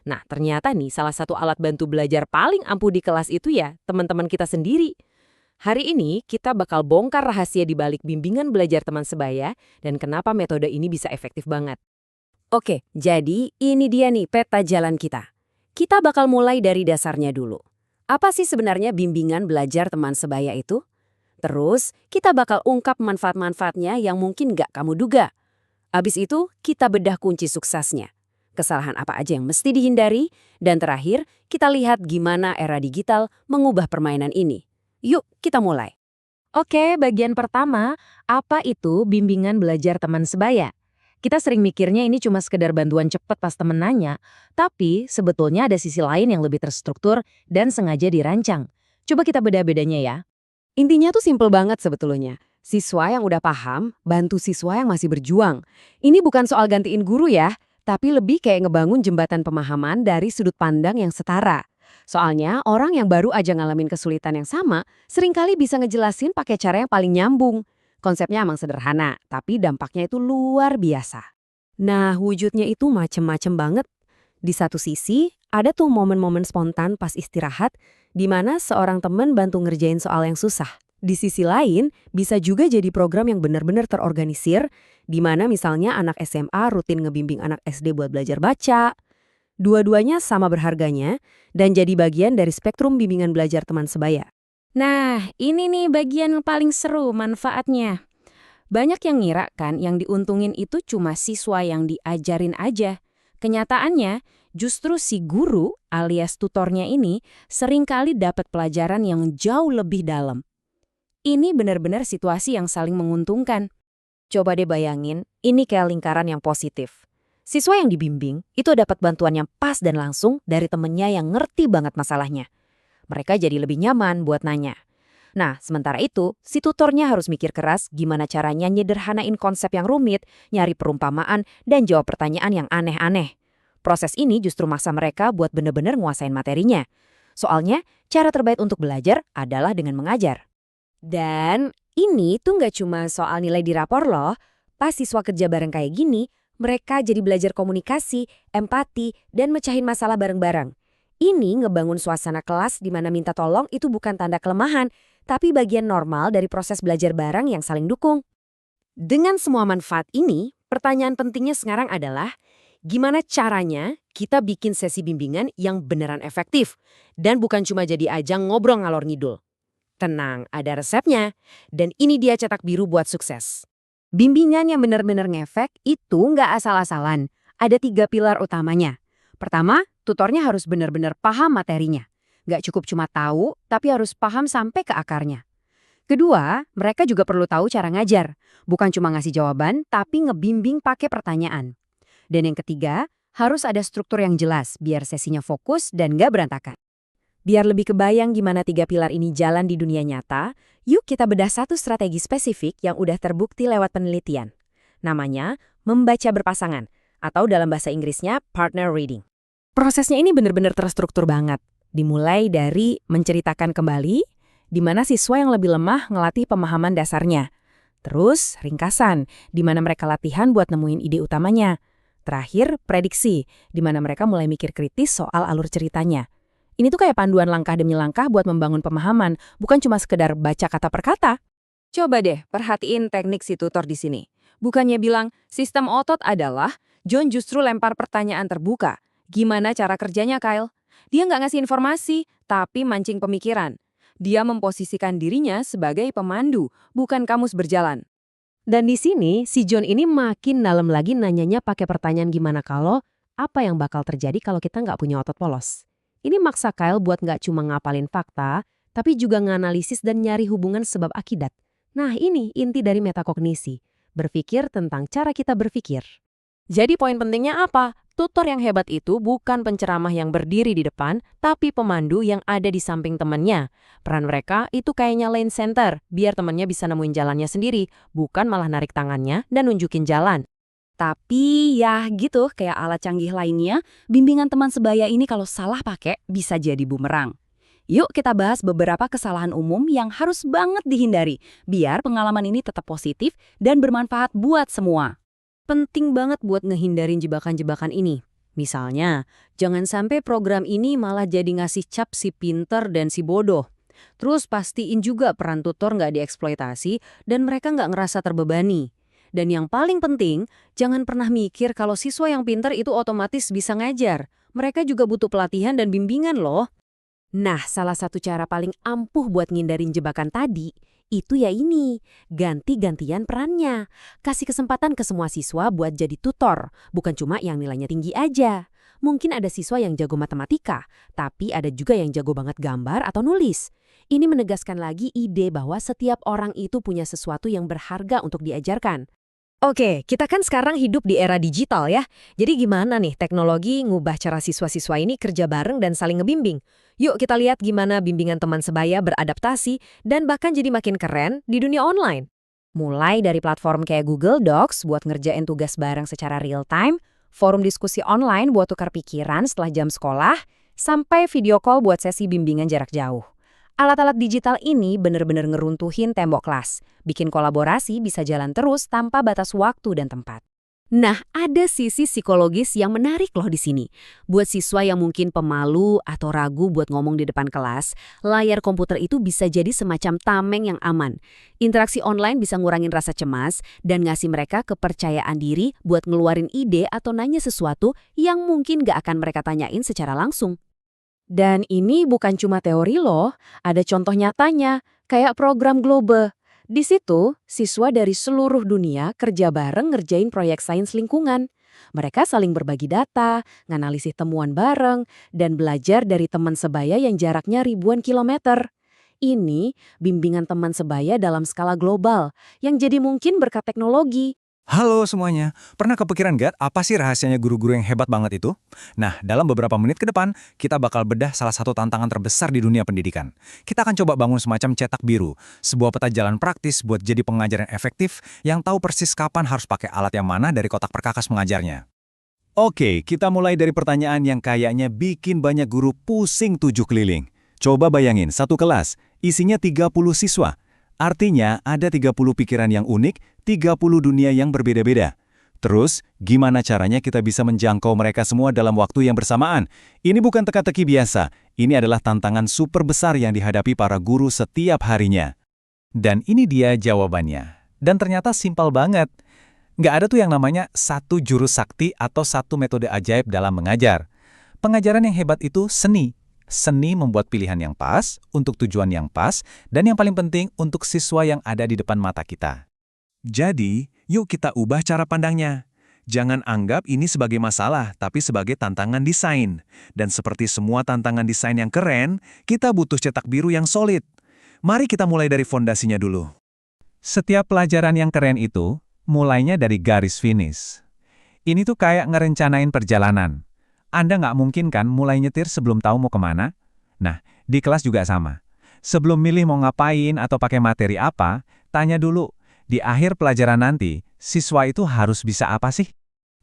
[SPEAKER 3] Nah, ternyata nih salah satu alat bantu belajar paling ampuh di kelas itu ya teman-teman kita sendiri. Hari ini kita bakal bongkar rahasia di balik bimbingan belajar teman sebaya dan kenapa metode ini bisa efektif banget.
[SPEAKER 2] Oke, jadi ini dia nih peta jalan kita. Kita bakal mulai dari dasarnya dulu. Apa sih sebenarnya bimbingan belajar teman sebaya itu? Terus, kita bakal ungkap manfaat-manfaatnya yang mungkin nggak kamu duga. Abis itu, kita bedah kunci suksesnya. Kesalahan apa aja yang mesti dihindari, dan terakhir, kita lihat gimana era digital mengubah permainan ini. Yuk, kita mulai.
[SPEAKER 3] Oke, bagian pertama, apa itu bimbingan belajar teman sebaya? Kita sering mikirnya ini cuma sekedar bantuan cepat pas temen nanya, tapi sebetulnya ada sisi lain yang lebih terstruktur dan sengaja dirancang. Coba kita bedah bedanya ya.
[SPEAKER 4] Intinya tuh simpel banget sebetulnya. Siswa yang udah paham, bantu siswa yang masih berjuang. Ini bukan soal gantiin guru ya, tapi lebih kayak ngebangun jembatan pemahaman dari sudut pandang yang setara. Soalnya orang yang baru aja ngalamin kesulitan yang sama, seringkali bisa ngejelasin pakai cara yang paling nyambung. Konsepnya emang sederhana, tapi dampaknya itu luar biasa. Nah, wujudnya itu macem-macem banget. Di satu sisi, ada tuh momen-momen spontan pas istirahat, di mana seorang teman bantu ngerjain soal yang susah. Di sisi lain, bisa juga jadi program yang benar-benar terorganisir, di mana misalnya anak SMA rutin ngebimbing anak SD buat belajar baca. Dua-duanya sama berharganya, dan jadi bagian dari spektrum bimbingan belajar teman sebaya.
[SPEAKER 3] Nah, ini nih bagian yang paling seru manfaatnya. Banyak yang ngira kan yang diuntungin itu cuma siswa yang diajarin aja. Kenyataannya, justru si guru alias tutornya ini seringkali dapat pelajaran yang jauh lebih dalam. Ini benar-benar situasi yang saling menguntungkan.
[SPEAKER 2] Coba deh bayangin, ini kayak lingkaran yang positif. Siswa yang dibimbing itu dapat bantuan yang pas dan langsung dari temennya yang ngerti banget masalahnya. Mereka jadi lebih nyaman buat nanya. Nah, sementara itu, si tutornya harus mikir keras gimana caranya nyederhanain konsep yang rumit, nyari perumpamaan, dan jawab pertanyaan yang aneh-aneh. Proses ini justru maksa mereka buat bener-bener nguasain materinya. Soalnya, cara terbaik untuk belajar adalah dengan mengajar. Dan ini tuh nggak cuma soal nilai di rapor loh. Pas siswa kerja bareng kayak gini, mereka jadi belajar komunikasi, empati, dan mecahin masalah bareng-bareng. Ini ngebangun suasana kelas di mana minta tolong itu bukan tanda kelemahan, tapi bagian normal dari proses belajar bareng yang saling dukung. Dengan semua manfaat ini, pertanyaan pentingnya sekarang adalah, gimana caranya kita bikin sesi bimbingan yang beneran efektif, dan bukan cuma jadi ajang ngobrol ngalor ngidul. Tenang, ada resepnya, dan ini dia cetak biru buat sukses. Bimbingan yang benar-benar ngefek itu nggak asal-asalan. Ada 3 pilar utamanya. Pertama, tutornya harus benar-benar paham materinya. Nggak cukup cuma tahu, tapi harus paham sampai ke akarnya. Kedua, mereka juga perlu tahu cara ngajar. Bukan cuma ngasih jawaban, tapi ngebimbing pakai pertanyaan. Dan yang ketiga, harus ada struktur yang jelas biar sesinya fokus dan nggak berantakan. Biar lebih kebayang gimana 3 pilar ini jalan di dunia nyata, yuk kita bedah satu strategi spesifik yang udah terbukti lewat penelitian. Namanya membaca berpasangan, atau dalam bahasa Inggrisnya partner reading. Prosesnya ini benar-benar terstruktur banget. Dimulai dari menceritakan kembali, di mana siswa yang lebih lemah ngelatih pemahaman dasarnya. Terus ringkasan, di mana mereka latihan buat nemuin ide utamanya. Terakhir, prediksi, di mana mereka mulai mikir kritis soal alur ceritanya. Ini tuh kayak panduan langkah demi langkah buat membangun pemahaman, bukan cuma sekedar baca kata per kata. Coba deh perhatiin teknik si tutor di sini. Bukannya bilang, sistem otot adalah, John justru lempar pertanyaan terbuka. Gimana cara kerjanya, Kyle? Dia nggak ngasih informasi, tapi mancing pemikiran. Dia memposisikan dirinya sebagai pemandu, bukan kamus berjalan. Dan di sini, si John ini makin dalam lagi nanyanya pakai pertanyaan gimana kalau, apa yang bakal terjadi kalau kita nggak punya otot polos. Ini maksa Kyle buat nggak cuma ngapalin fakta, tapi juga nganalisis dan nyari hubungan sebab akibat. Nah ini inti dari metakognisi, berpikir tentang cara kita berpikir. Jadi poin pentingnya apa? Tutor yang hebat itu bukan penceramah yang berdiri di depan, tapi pemandu yang ada di samping temannya. Peran mereka itu kayaknya lane center, biar temannya bisa nemuin jalannya sendiri, bukan malah narik tangannya dan nunjukin jalan. Tapi ya gitu, kayak alat canggih lainnya, bimbingan teman sebaya ini kalau salah pakai bisa jadi bumerang. Yuk kita bahas beberapa kesalahan umum yang harus banget dihindari, biar pengalaman ini tetap positif dan bermanfaat buat semua.
[SPEAKER 3] Penting banget buat ngehindarin jebakan-jebakan ini. Misalnya, jangan sampai program ini malah jadi ngasih cap si pinter dan si bodoh. Terus pastiin juga peran tutor nggak dieksploitasi dan mereka nggak ngerasa terbebani. Dan yang paling penting, jangan pernah mikir kalau siswa yang pinter itu otomatis bisa ngajar. Mereka juga butuh pelatihan dan bimbingan loh. Nah, salah satu cara paling ampuh buat ngindarin jebakan tadi, itu ya ini, ganti-gantian perannya. Kasih kesempatan ke semua siswa buat jadi tutor, bukan cuma yang nilainya tinggi aja. Mungkin ada siswa yang jago matematika, tapi ada juga yang jago banget gambar atau nulis. Ini menegaskan lagi ide bahwa setiap orang itu punya sesuatu yang berharga untuk diajarkan. Oke, kita kan sekarang hidup di era digital ya. Jadi gimana nih teknologi ngubah cara siswa-siswa ini kerja bareng dan saling ngebimbing? Yuk kita lihat gimana bimbingan teman sebaya beradaptasi dan bahkan jadi makin keren di dunia online.
[SPEAKER 2] Mulai dari platform kayak Google Docs buat ngerjain tugas bareng secara real time, forum diskusi online buat tukar pikiran setelah jam sekolah, sampai video call buat sesi bimbingan jarak jauh. Alat-alat digital ini benar-benar ngeruntuhin tembok kelas, bikin kolaborasi bisa jalan terus tanpa batas waktu dan tempat. Nah, ada sisi psikologis yang menarik loh di sini. Buat siswa yang mungkin pemalu atau ragu buat ngomong di depan kelas, layar komputer itu bisa jadi semacam tameng yang aman. Interaksi online bisa ngurangin rasa cemas dan ngasih mereka kepercayaan diri buat ngeluarin ide atau nanya sesuatu yang mungkin gak akan mereka tanyain secara langsung. Dan ini bukan cuma teori loh, ada contoh nyatanya, kayak program Globe. Di situ, siswa dari seluruh dunia kerja bareng ngerjain proyek sains lingkungan. Mereka saling berbagi data, nganalisis temuan bareng, dan belajar dari teman sebaya yang jaraknya ribuan kilometer. Ini bimbingan teman sebaya dalam skala global, yang jadi mungkin berkat teknologi.
[SPEAKER 1] Halo semuanya, pernah kepikiran gak apa sih rahasianya guru-guru yang hebat banget itu? Nah, dalam beberapa menit ke depan, kita bakal bedah salah satu tantangan terbesar di dunia pendidikan. Kita akan coba bangun semacam cetak biru, sebuah peta jalan praktis buat jadi pengajar yang efektif, yang tahu persis kapan harus pakai alat yang mana dari kotak perkakas mengajarnya. Oke, kita mulai dari pertanyaan yang kayaknya bikin banyak guru pusing 7 keliling. Coba bayangin, satu kelas, isinya 30 siswa. Artinya ada 30 pikiran yang unik, 30 dunia yang berbeda-beda. Terus, gimana caranya kita bisa menjangkau mereka semua dalam waktu yang bersamaan? Ini bukan teka-teki biasa, ini adalah tantangan super besar yang dihadapi para guru setiap harinya. Dan ini dia jawabannya. Dan ternyata simpel banget. Nggak ada tuh yang namanya satu jurus sakti atau satu metode ajaib dalam mengajar. Pengajaran yang hebat itu seni. Seni membuat pilihan yang pas, untuk tujuan yang pas, dan yang paling penting untuk siswa yang ada di depan mata kita. Jadi, yuk kita ubah cara pandangnya. Jangan anggap ini sebagai masalah, tapi sebagai tantangan desain. Dan seperti semua tantangan desain yang keren, kita butuh cetak biru yang solid. Mari kita mulai dari fondasinya dulu. Setiap pelajaran yang keren itu, mulainya dari garis finish. Ini tuh kayak ngerencanain perjalanan. Anda nggak mungkin kan mulai nyetir sebelum tahu mau kemana? Nah, di kelas juga sama. Sebelum milih mau ngapain atau pakai materi apa, tanya dulu, di akhir pelajaran nanti, siswa itu harus bisa apa sih?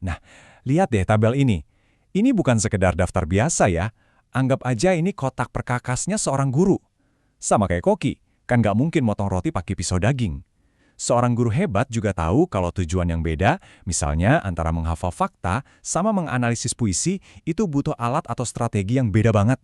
[SPEAKER 1] Nah, lihat deh tabel ini. Ini bukan sekedar daftar biasa ya. Anggap aja ini kotak perkakasnya seorang guru. Sama kayak koki, kan nggak mungkin motong roti pakai pisau daging. Seorang guru hebat juga tahu kalau tujuan yang beda, misalnya antara menghafal fakta sama menganalisis puisi, itu butuh alat atau strategi yang beda banget.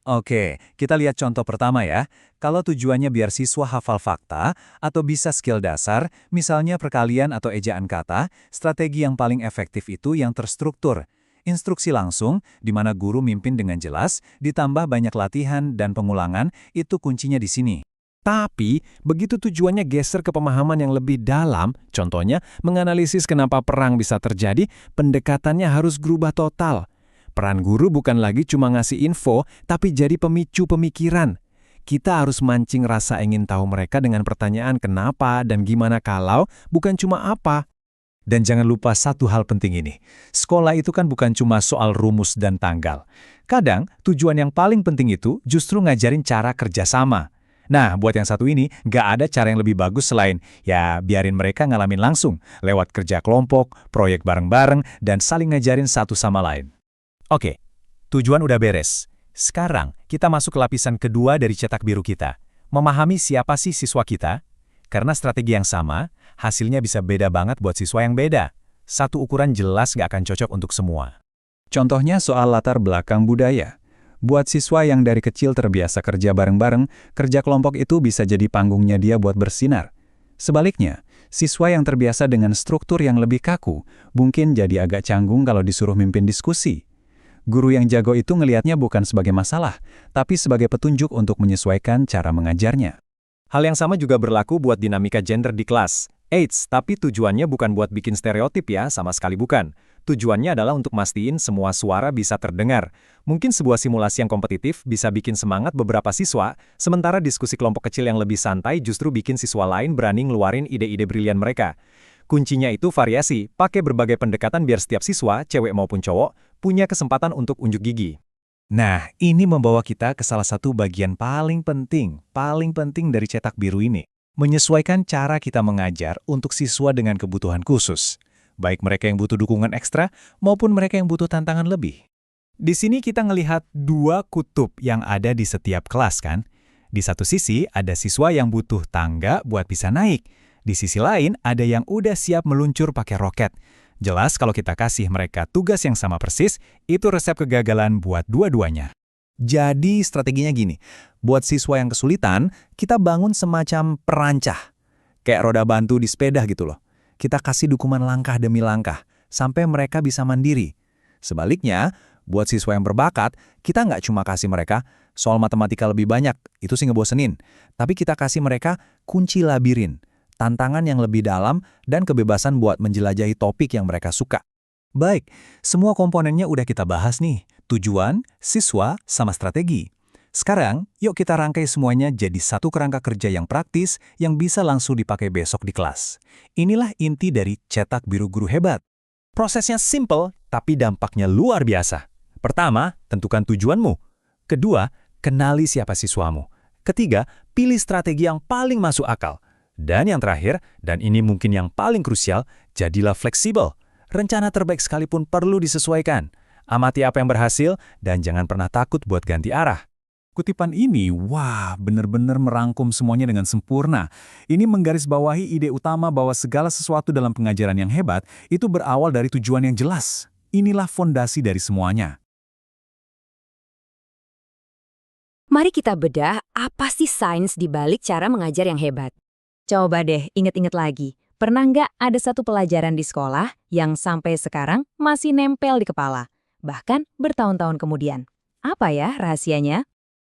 [SPEAKER 1] Oke, kita lihat contoh pertama ya. Kalau tujuannya biar siswa hafal fakta atau bisa skill dasar, misalnya perkalian atau ejaan kata, strategi yang paling efektif itu yang terstruktur. Instruksi langsung, di mana guru mimpin dengan jelas, ditambah banyak latihan dan pengulangan, itu kuncinya di sini. Tapi, begitu tujuannya geser ke pemahaman yang lebih dalam, contohnya menganalisis kenapa perang bisa terjadi, pendekatannya harus berubah total. Peran guru bukan lagi cuma ngasih info, tapi jadi pemicu pemikiran. Kita harus mancing rasa ingin tahu mereka dengan pertanyaan kenapa dan gimana kalau, bukan cuma apa. Dan jangan lupa satu hal penting ini, sekolah itu kan bukan cuma soal rumus dan tanggal. Kadang, tujuan yang paling penting itu justru ngajarin cara kerjasama. Nah, buat yang satu ini, nggak ada cara yang lebih bagus selain, ya biarin mereka ngalamin langsung, lewat kerja kelompok, proyek bareng-bareng, dan saling ngajarin satu sama lain. Oke, tujuan udah beres. Sekarang, kita masuk ke lapisan kedua dari cetak biru kita. Memahami siapa sih siswa kita? Karena strategi yang sama, hasilnya bisa beda banget buat siswa yang beda. Satu ukuran jelas nggak akan cocok untuk semua. Contohnya soal latar belakang budaya. Buat siswa yang dari kecil terbiasa kerja bareng-bareng, kerja kelompok itu bisa jadi panggungnya dia buat bersinar. Sebaliknya, siswa yang terbiasa dengan struktur yang lebih kaku, mungkin jadi agak canggung kalau disuruh mimpin diskusi. Guru yang jago itu ngelihatnya bukan sebagai masalah, tapi sebagai petunjuk untuk menyesuaikan cara mengajarnya. Hal yang sama juga berlaku buat dinamika gender di kelas. Eits, tapi tujuannya bukan buat bikin stereotip ya, sama sekali bukan. Tujuannya adalah untuk mastiin semua suara bisa terdengar. Mungkin sebuah simulasi yang kompetitif bisa bikin semangat beberapa siswa, sementara diskusi kelompok kecil yang lebih santai justru bikin siswa lain berani ngeluarin ide-ide brilian mereka. Kuncinya itu variasi, pakai berbagai pendekatan biar setiap siswa, cewek maupun cowok, punya kesempatan untuk unjuk gigi. Nah, ini membawa kita ke salah satu bagian paling penting dari cetak biru ini. Menyesuaikan cara kita mengajar untuk siswa dengan kebutuhan khusus. Baik mereka yang butuh dukungan ekstra maupun mereka yang butuh tantangan lebih. Di sini kita ngelihat dua kutub yang ada di setiap kelas kan. Di satu sisi ada siswa yang butuh tangga buat bisa naik. Di sisi lain ada yang udah siap meluncur pakai roket. Jelas kalau kita kasih mereka tugas yang sama persis, itu resep kegagalan buat dua-duanya. Jadi strateginya gini, buat siswa yang kesulitan, kita bangun semacam perancah. Kayak roda bantu di sepeda gitu loh. Kita kasih dukungan langkah demi langkah, sampai mereka bisa mandiri. Sebaliknya, buat siswa yang berbakat, kita nggak cuma kasih mereka soal matematika lebih banyak, itu sih ngebosenin. Tapi kita kasih mereka kunci labirin, tantangan yang lebih dalam, dan kebebasan buat menjelajahi topik yang mereka suka. Baik, semua komponennya udah kita bahas nih. Tujuan, siswa, sama strategi. Sekarang, yuk kita rangkai semuanya jadi satu kerangka kerja yang praktis yang bisa langsung dipakai besok di kelas. Inilah inti dari cetak biru guru hebat. Prosesnya simple, tapi dampaknya luar biasa. Pertama, tentukan tujuanmu. Kedua, kenali siapa siswamu. Ketiga, pilih strategi yang paling masuk akal. Dan yang terakhir, dan ini mungkin yang paling krusial, jadilah fleksibel. Rencana terbaik sekalipun perlu disesuaikan. Amati apa yang berhasil, dan jangan pernah takut buat ganti arah. Kutipan ini, wah, benar-benar merangkum semuanya dengan sempurna. Ini menggarisbawahi ide utama bahwa segala sesuatu dalam pengajaran yang hebat itu berawal dari tujuan yang jelas. Inilah fondasi dari semuanya.
[SPEAKER 3] Mari kita bedah apa sih sains di balik cara mengajar yang hebat. Coba deh inget-inget lagi, pernah nggak ada satu pelajaran di sekolah yang sampai sekarang masih nempel di kepala? Bahkan bertahun-tahun kemudian. Apa ya rahasianya?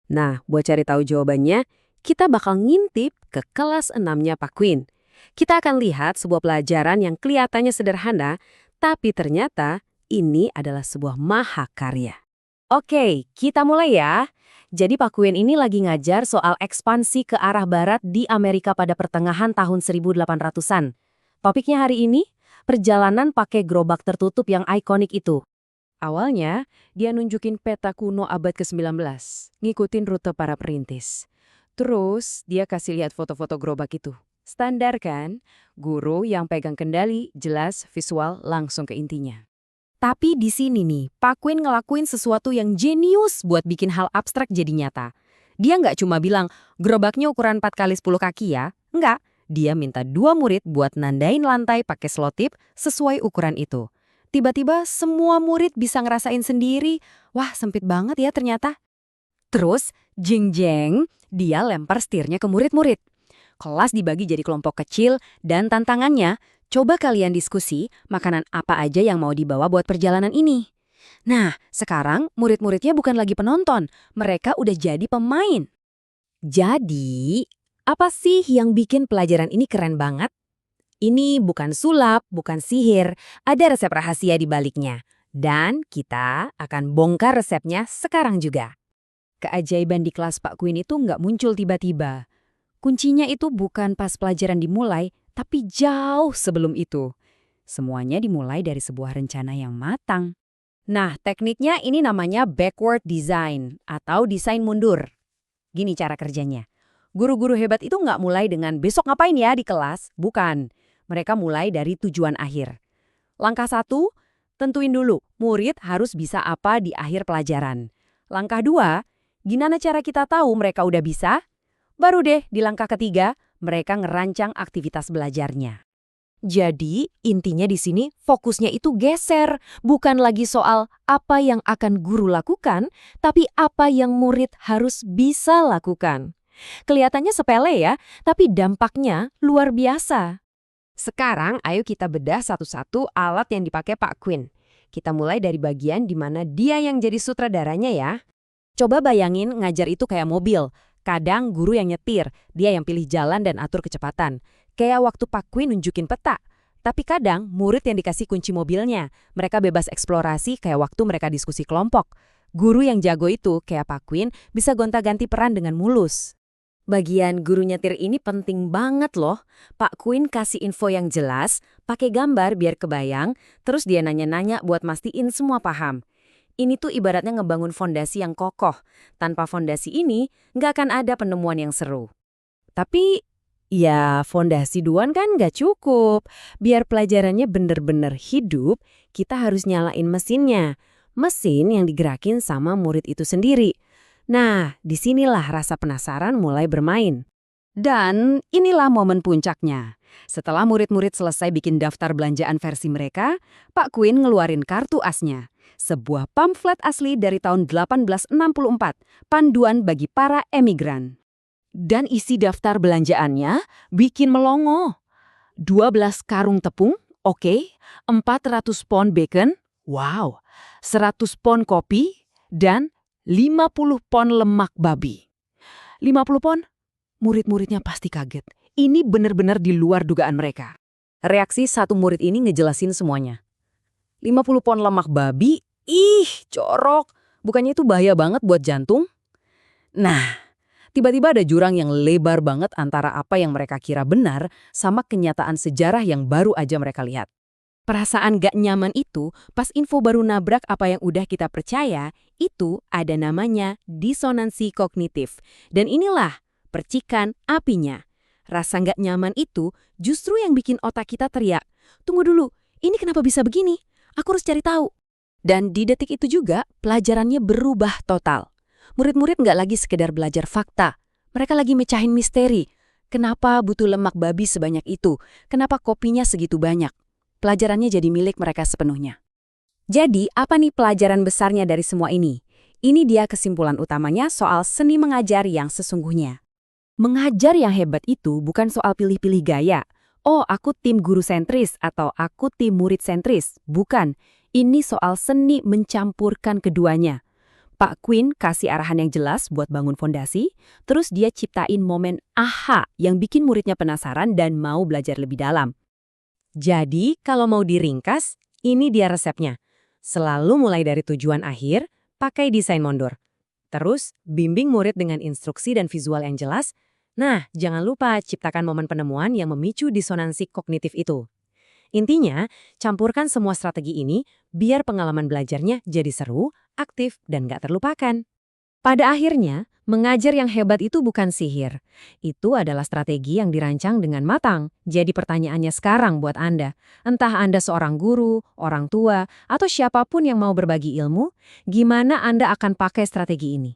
[SPEAKER 3] Nah, buat cari tahu jawabannya, kita bakal ngintip ke kelas 6-nya Pak Queen. Kita akan lihat sebuah pelajaran yang kelihatannya sederhana, tapi ternyata ini adalah sebuah mahakarya. Oke, kita mulai ya. Jadi Pak Queen ini lagi ngajar soal ekspansi ke arah barat di Amerika pada pertengahan tahun 1800-an. Topiknya hari ini, perjalanan pakai gerobak tertutup yang ikonik itu. Awalnya, dia nunjukin peta kuno abad ke-19, ngikutin rute para perintis. Terus, dia kasih lihat foto-foto gerobak itu. Standar kan? Guru yang pegang kendali, jelas, visual, langsung ke intinya. Tapi di sini nih, Pak Queen ngelakuin sesuatu yang jenius buat bikin hal abstrak jadi nyata. Dia nggak cuma bilang, gerobaknya ukuran 4 kali 10 kaki ya. Nggak, dia minta 2 murid buat nandain lantai pakai selotip sesuai ukuran itu. Tiba-tiba semua murid bisa ngerasain sendiri, wah sempit banget ya ternyata. Terus, jeng-jeng, dia lempar setirnya ke murid-murid. Kelas dibagi jadi kelompok kecil dan tantangannya, coba kalian diskusi makanan apa aja yang mau dibawa buat perjalanan ini. Nah, sekarang murid-muridnya bukan lagi penonton, mereka udah jadi pemain. Jadi, apa sih yang bikin pelajaran ini keren banget? Ini bukan sulap, bukan sihir, ada resep rahasia di baliknya. Dan kita akan bongkar resepnya sekarang juga. Keajaiban di kelas Pak Queen itu nggak muncul tiba-tiba. Kuncinya itu bukan pas pelajaran dimulai, tapi jauh sebelum itu. Semuanya dimulai dari sebuah rencana yang matang. Nah, tekniknya ini namanya backward design atau desain mundur. Gini cara kerjanya.
[SPEAKER 2] Guru-guru hebat itu nggak mulai dengan besok ngapain ya di kelas. Bukan. Mereka mulai dari tujuan akhir. Langkah 1, tentuin dulu murid harus bisa apa di akhir pelajaran. Langkah 2, gimana cara kita tahu mereka udah bisa? Baru deh di langkah ketiga, mereka ngerancang aktivitas belajarnya.
[SPEAKER 3] Jadi, intinya di sini fokusnya itu geser. Bukan lagi soal apa yang akan guru lakukan, tapi apa yang murid harus bisa lakukan. Kelihatannya sepele ya, tapi dampaknya luar biasa.
[SPEAKER 2] Sekarang ayo kita bedah satu-satu alat yang dipakai Pak Quinn. Kita mulai dari bagian di mana dia yang jadi sutradaranya ya. Coba bayangin ngajar itu kayak mobil. Kadang guru yang nyetir, dia yang pilih jalan dan atur kecepatan. Kayak waktu Pak Quinn nunjukin peta. Tapi kadang murid yang dikasih kunci mobilnya. Mereka bebas eksplorasi kayak waktu mereka diskusi kelompok. Guru yang jago itu, kayak Pak Quinn, bisa gonta-ganti peran dengan mulus.
[SPEAKER 3] Bagian guru nyetir ini penting banget loh. Pak Quinn kasih info yang jelas, pakai gambar biar kebayang, terus dia nanya-nanya buat mastiin semua paham. Ini tuh ibaratnya ngebangun fondasi yang kokoh. Tanpa fondasi ini, nggak akan ada penemuan yang seru. Tapi, ya fondasi doang kan nggak cukup. Biar pelajarannya bener-bener hidup, kita harus nyalain mesinnya. Mesin yang digerakin sama murid itu sendiri. Nah, disinilah rasa penasaran mulai bermain.
[SPEAKER 2] Dan inilah momen puncaknya. Setelah murid-murid selesai bikin daftar belanjaan versi mereka, Pak Quinn ngeluarin kartu asnya. Sebuah pamflet asli dari tahun 1864, panduan bagi para emigran. Dan isi daftar belanjaannya bikin melongo. 12 karung tepung, oke. 400 pon bacon, wow. 100 pon kopi, dan 50 pon lemak babi. 50 pon? Murid-muridnya pasti kaget. Ini benar-benar di luar dugaan mereka. Reaksi satu murid ini ngejelasin semuanya. 50 pon lemak babi? Ih, corok. Bukannya itu bahaya banget buat jantung? Nah, tiba-tiba ada jurang yang lebar banget antara apa yang mereka kira benar sama kenyataan sejarah yang baru aja mereka lihat. Perasaan gak nyaman itu, pas info baru nabrak apa yang udah kita percaya, itu ada namanya disonansi kognitif. Dan inilah percikan apinya. Rasa gak nyaman itu justru yang bikin otak kita teriak, tunggu dulu, ini kenapa bisa begini? Aku harus cari tahu. Dan di detik itu juga, pelajarannya berubah total. Murid-murid nggak lagi sekedar belajar fakta. Mereka lagi mecahin misteri. Kenapa butuh lemak babi sebanyak itu? Kenapa kopinya segitu banyak? Pelajarannya jadi milik mereka sepenuhnya. Jadi, apa nih pelajaran besarnya dari semua ini? Ini dia kesimpulan utamanya soal seni mengajar yang sesungguhnya. Mengajar yang hebat itu bukan soal pilih-pilih gaya. Oh, aku tim guru sentris atau aku tim murid sentris. Bukan. Ini soal seni mencampurkan keduanya. Pak Quinn kasih arahan yang jelas buat bangun fondasi, terus dia ciptain momen aha yang bikin muridnya penasaran dan mau belajar lebih dalam. Jadi, kalau mau diringkas, ini dia resepnya. Selalu mulai dari tujuan akhir, pakai desain mundur. Terus, bimbing murid dengan instruksi dan visual yang jelas. Nah, jangan lupa ciptakan momen penemuan yang memicu disonansi kognitif itu. Intinya, campurkan semua strategi ini biar pengalaman belajarnya jadi seru, aktif, dan gak terlupakan. Pada akhirnya, mengajar yang hebat itu bukan sihir. Itu adalah strategi yang dirancang dengan matang. Jadi pertanyaannya sekarang buat Anda, entah Anda seorang guru, orang tua, atau siapapun yang mau berbagi ilmu, gimana Anda akan pakai strategi ini?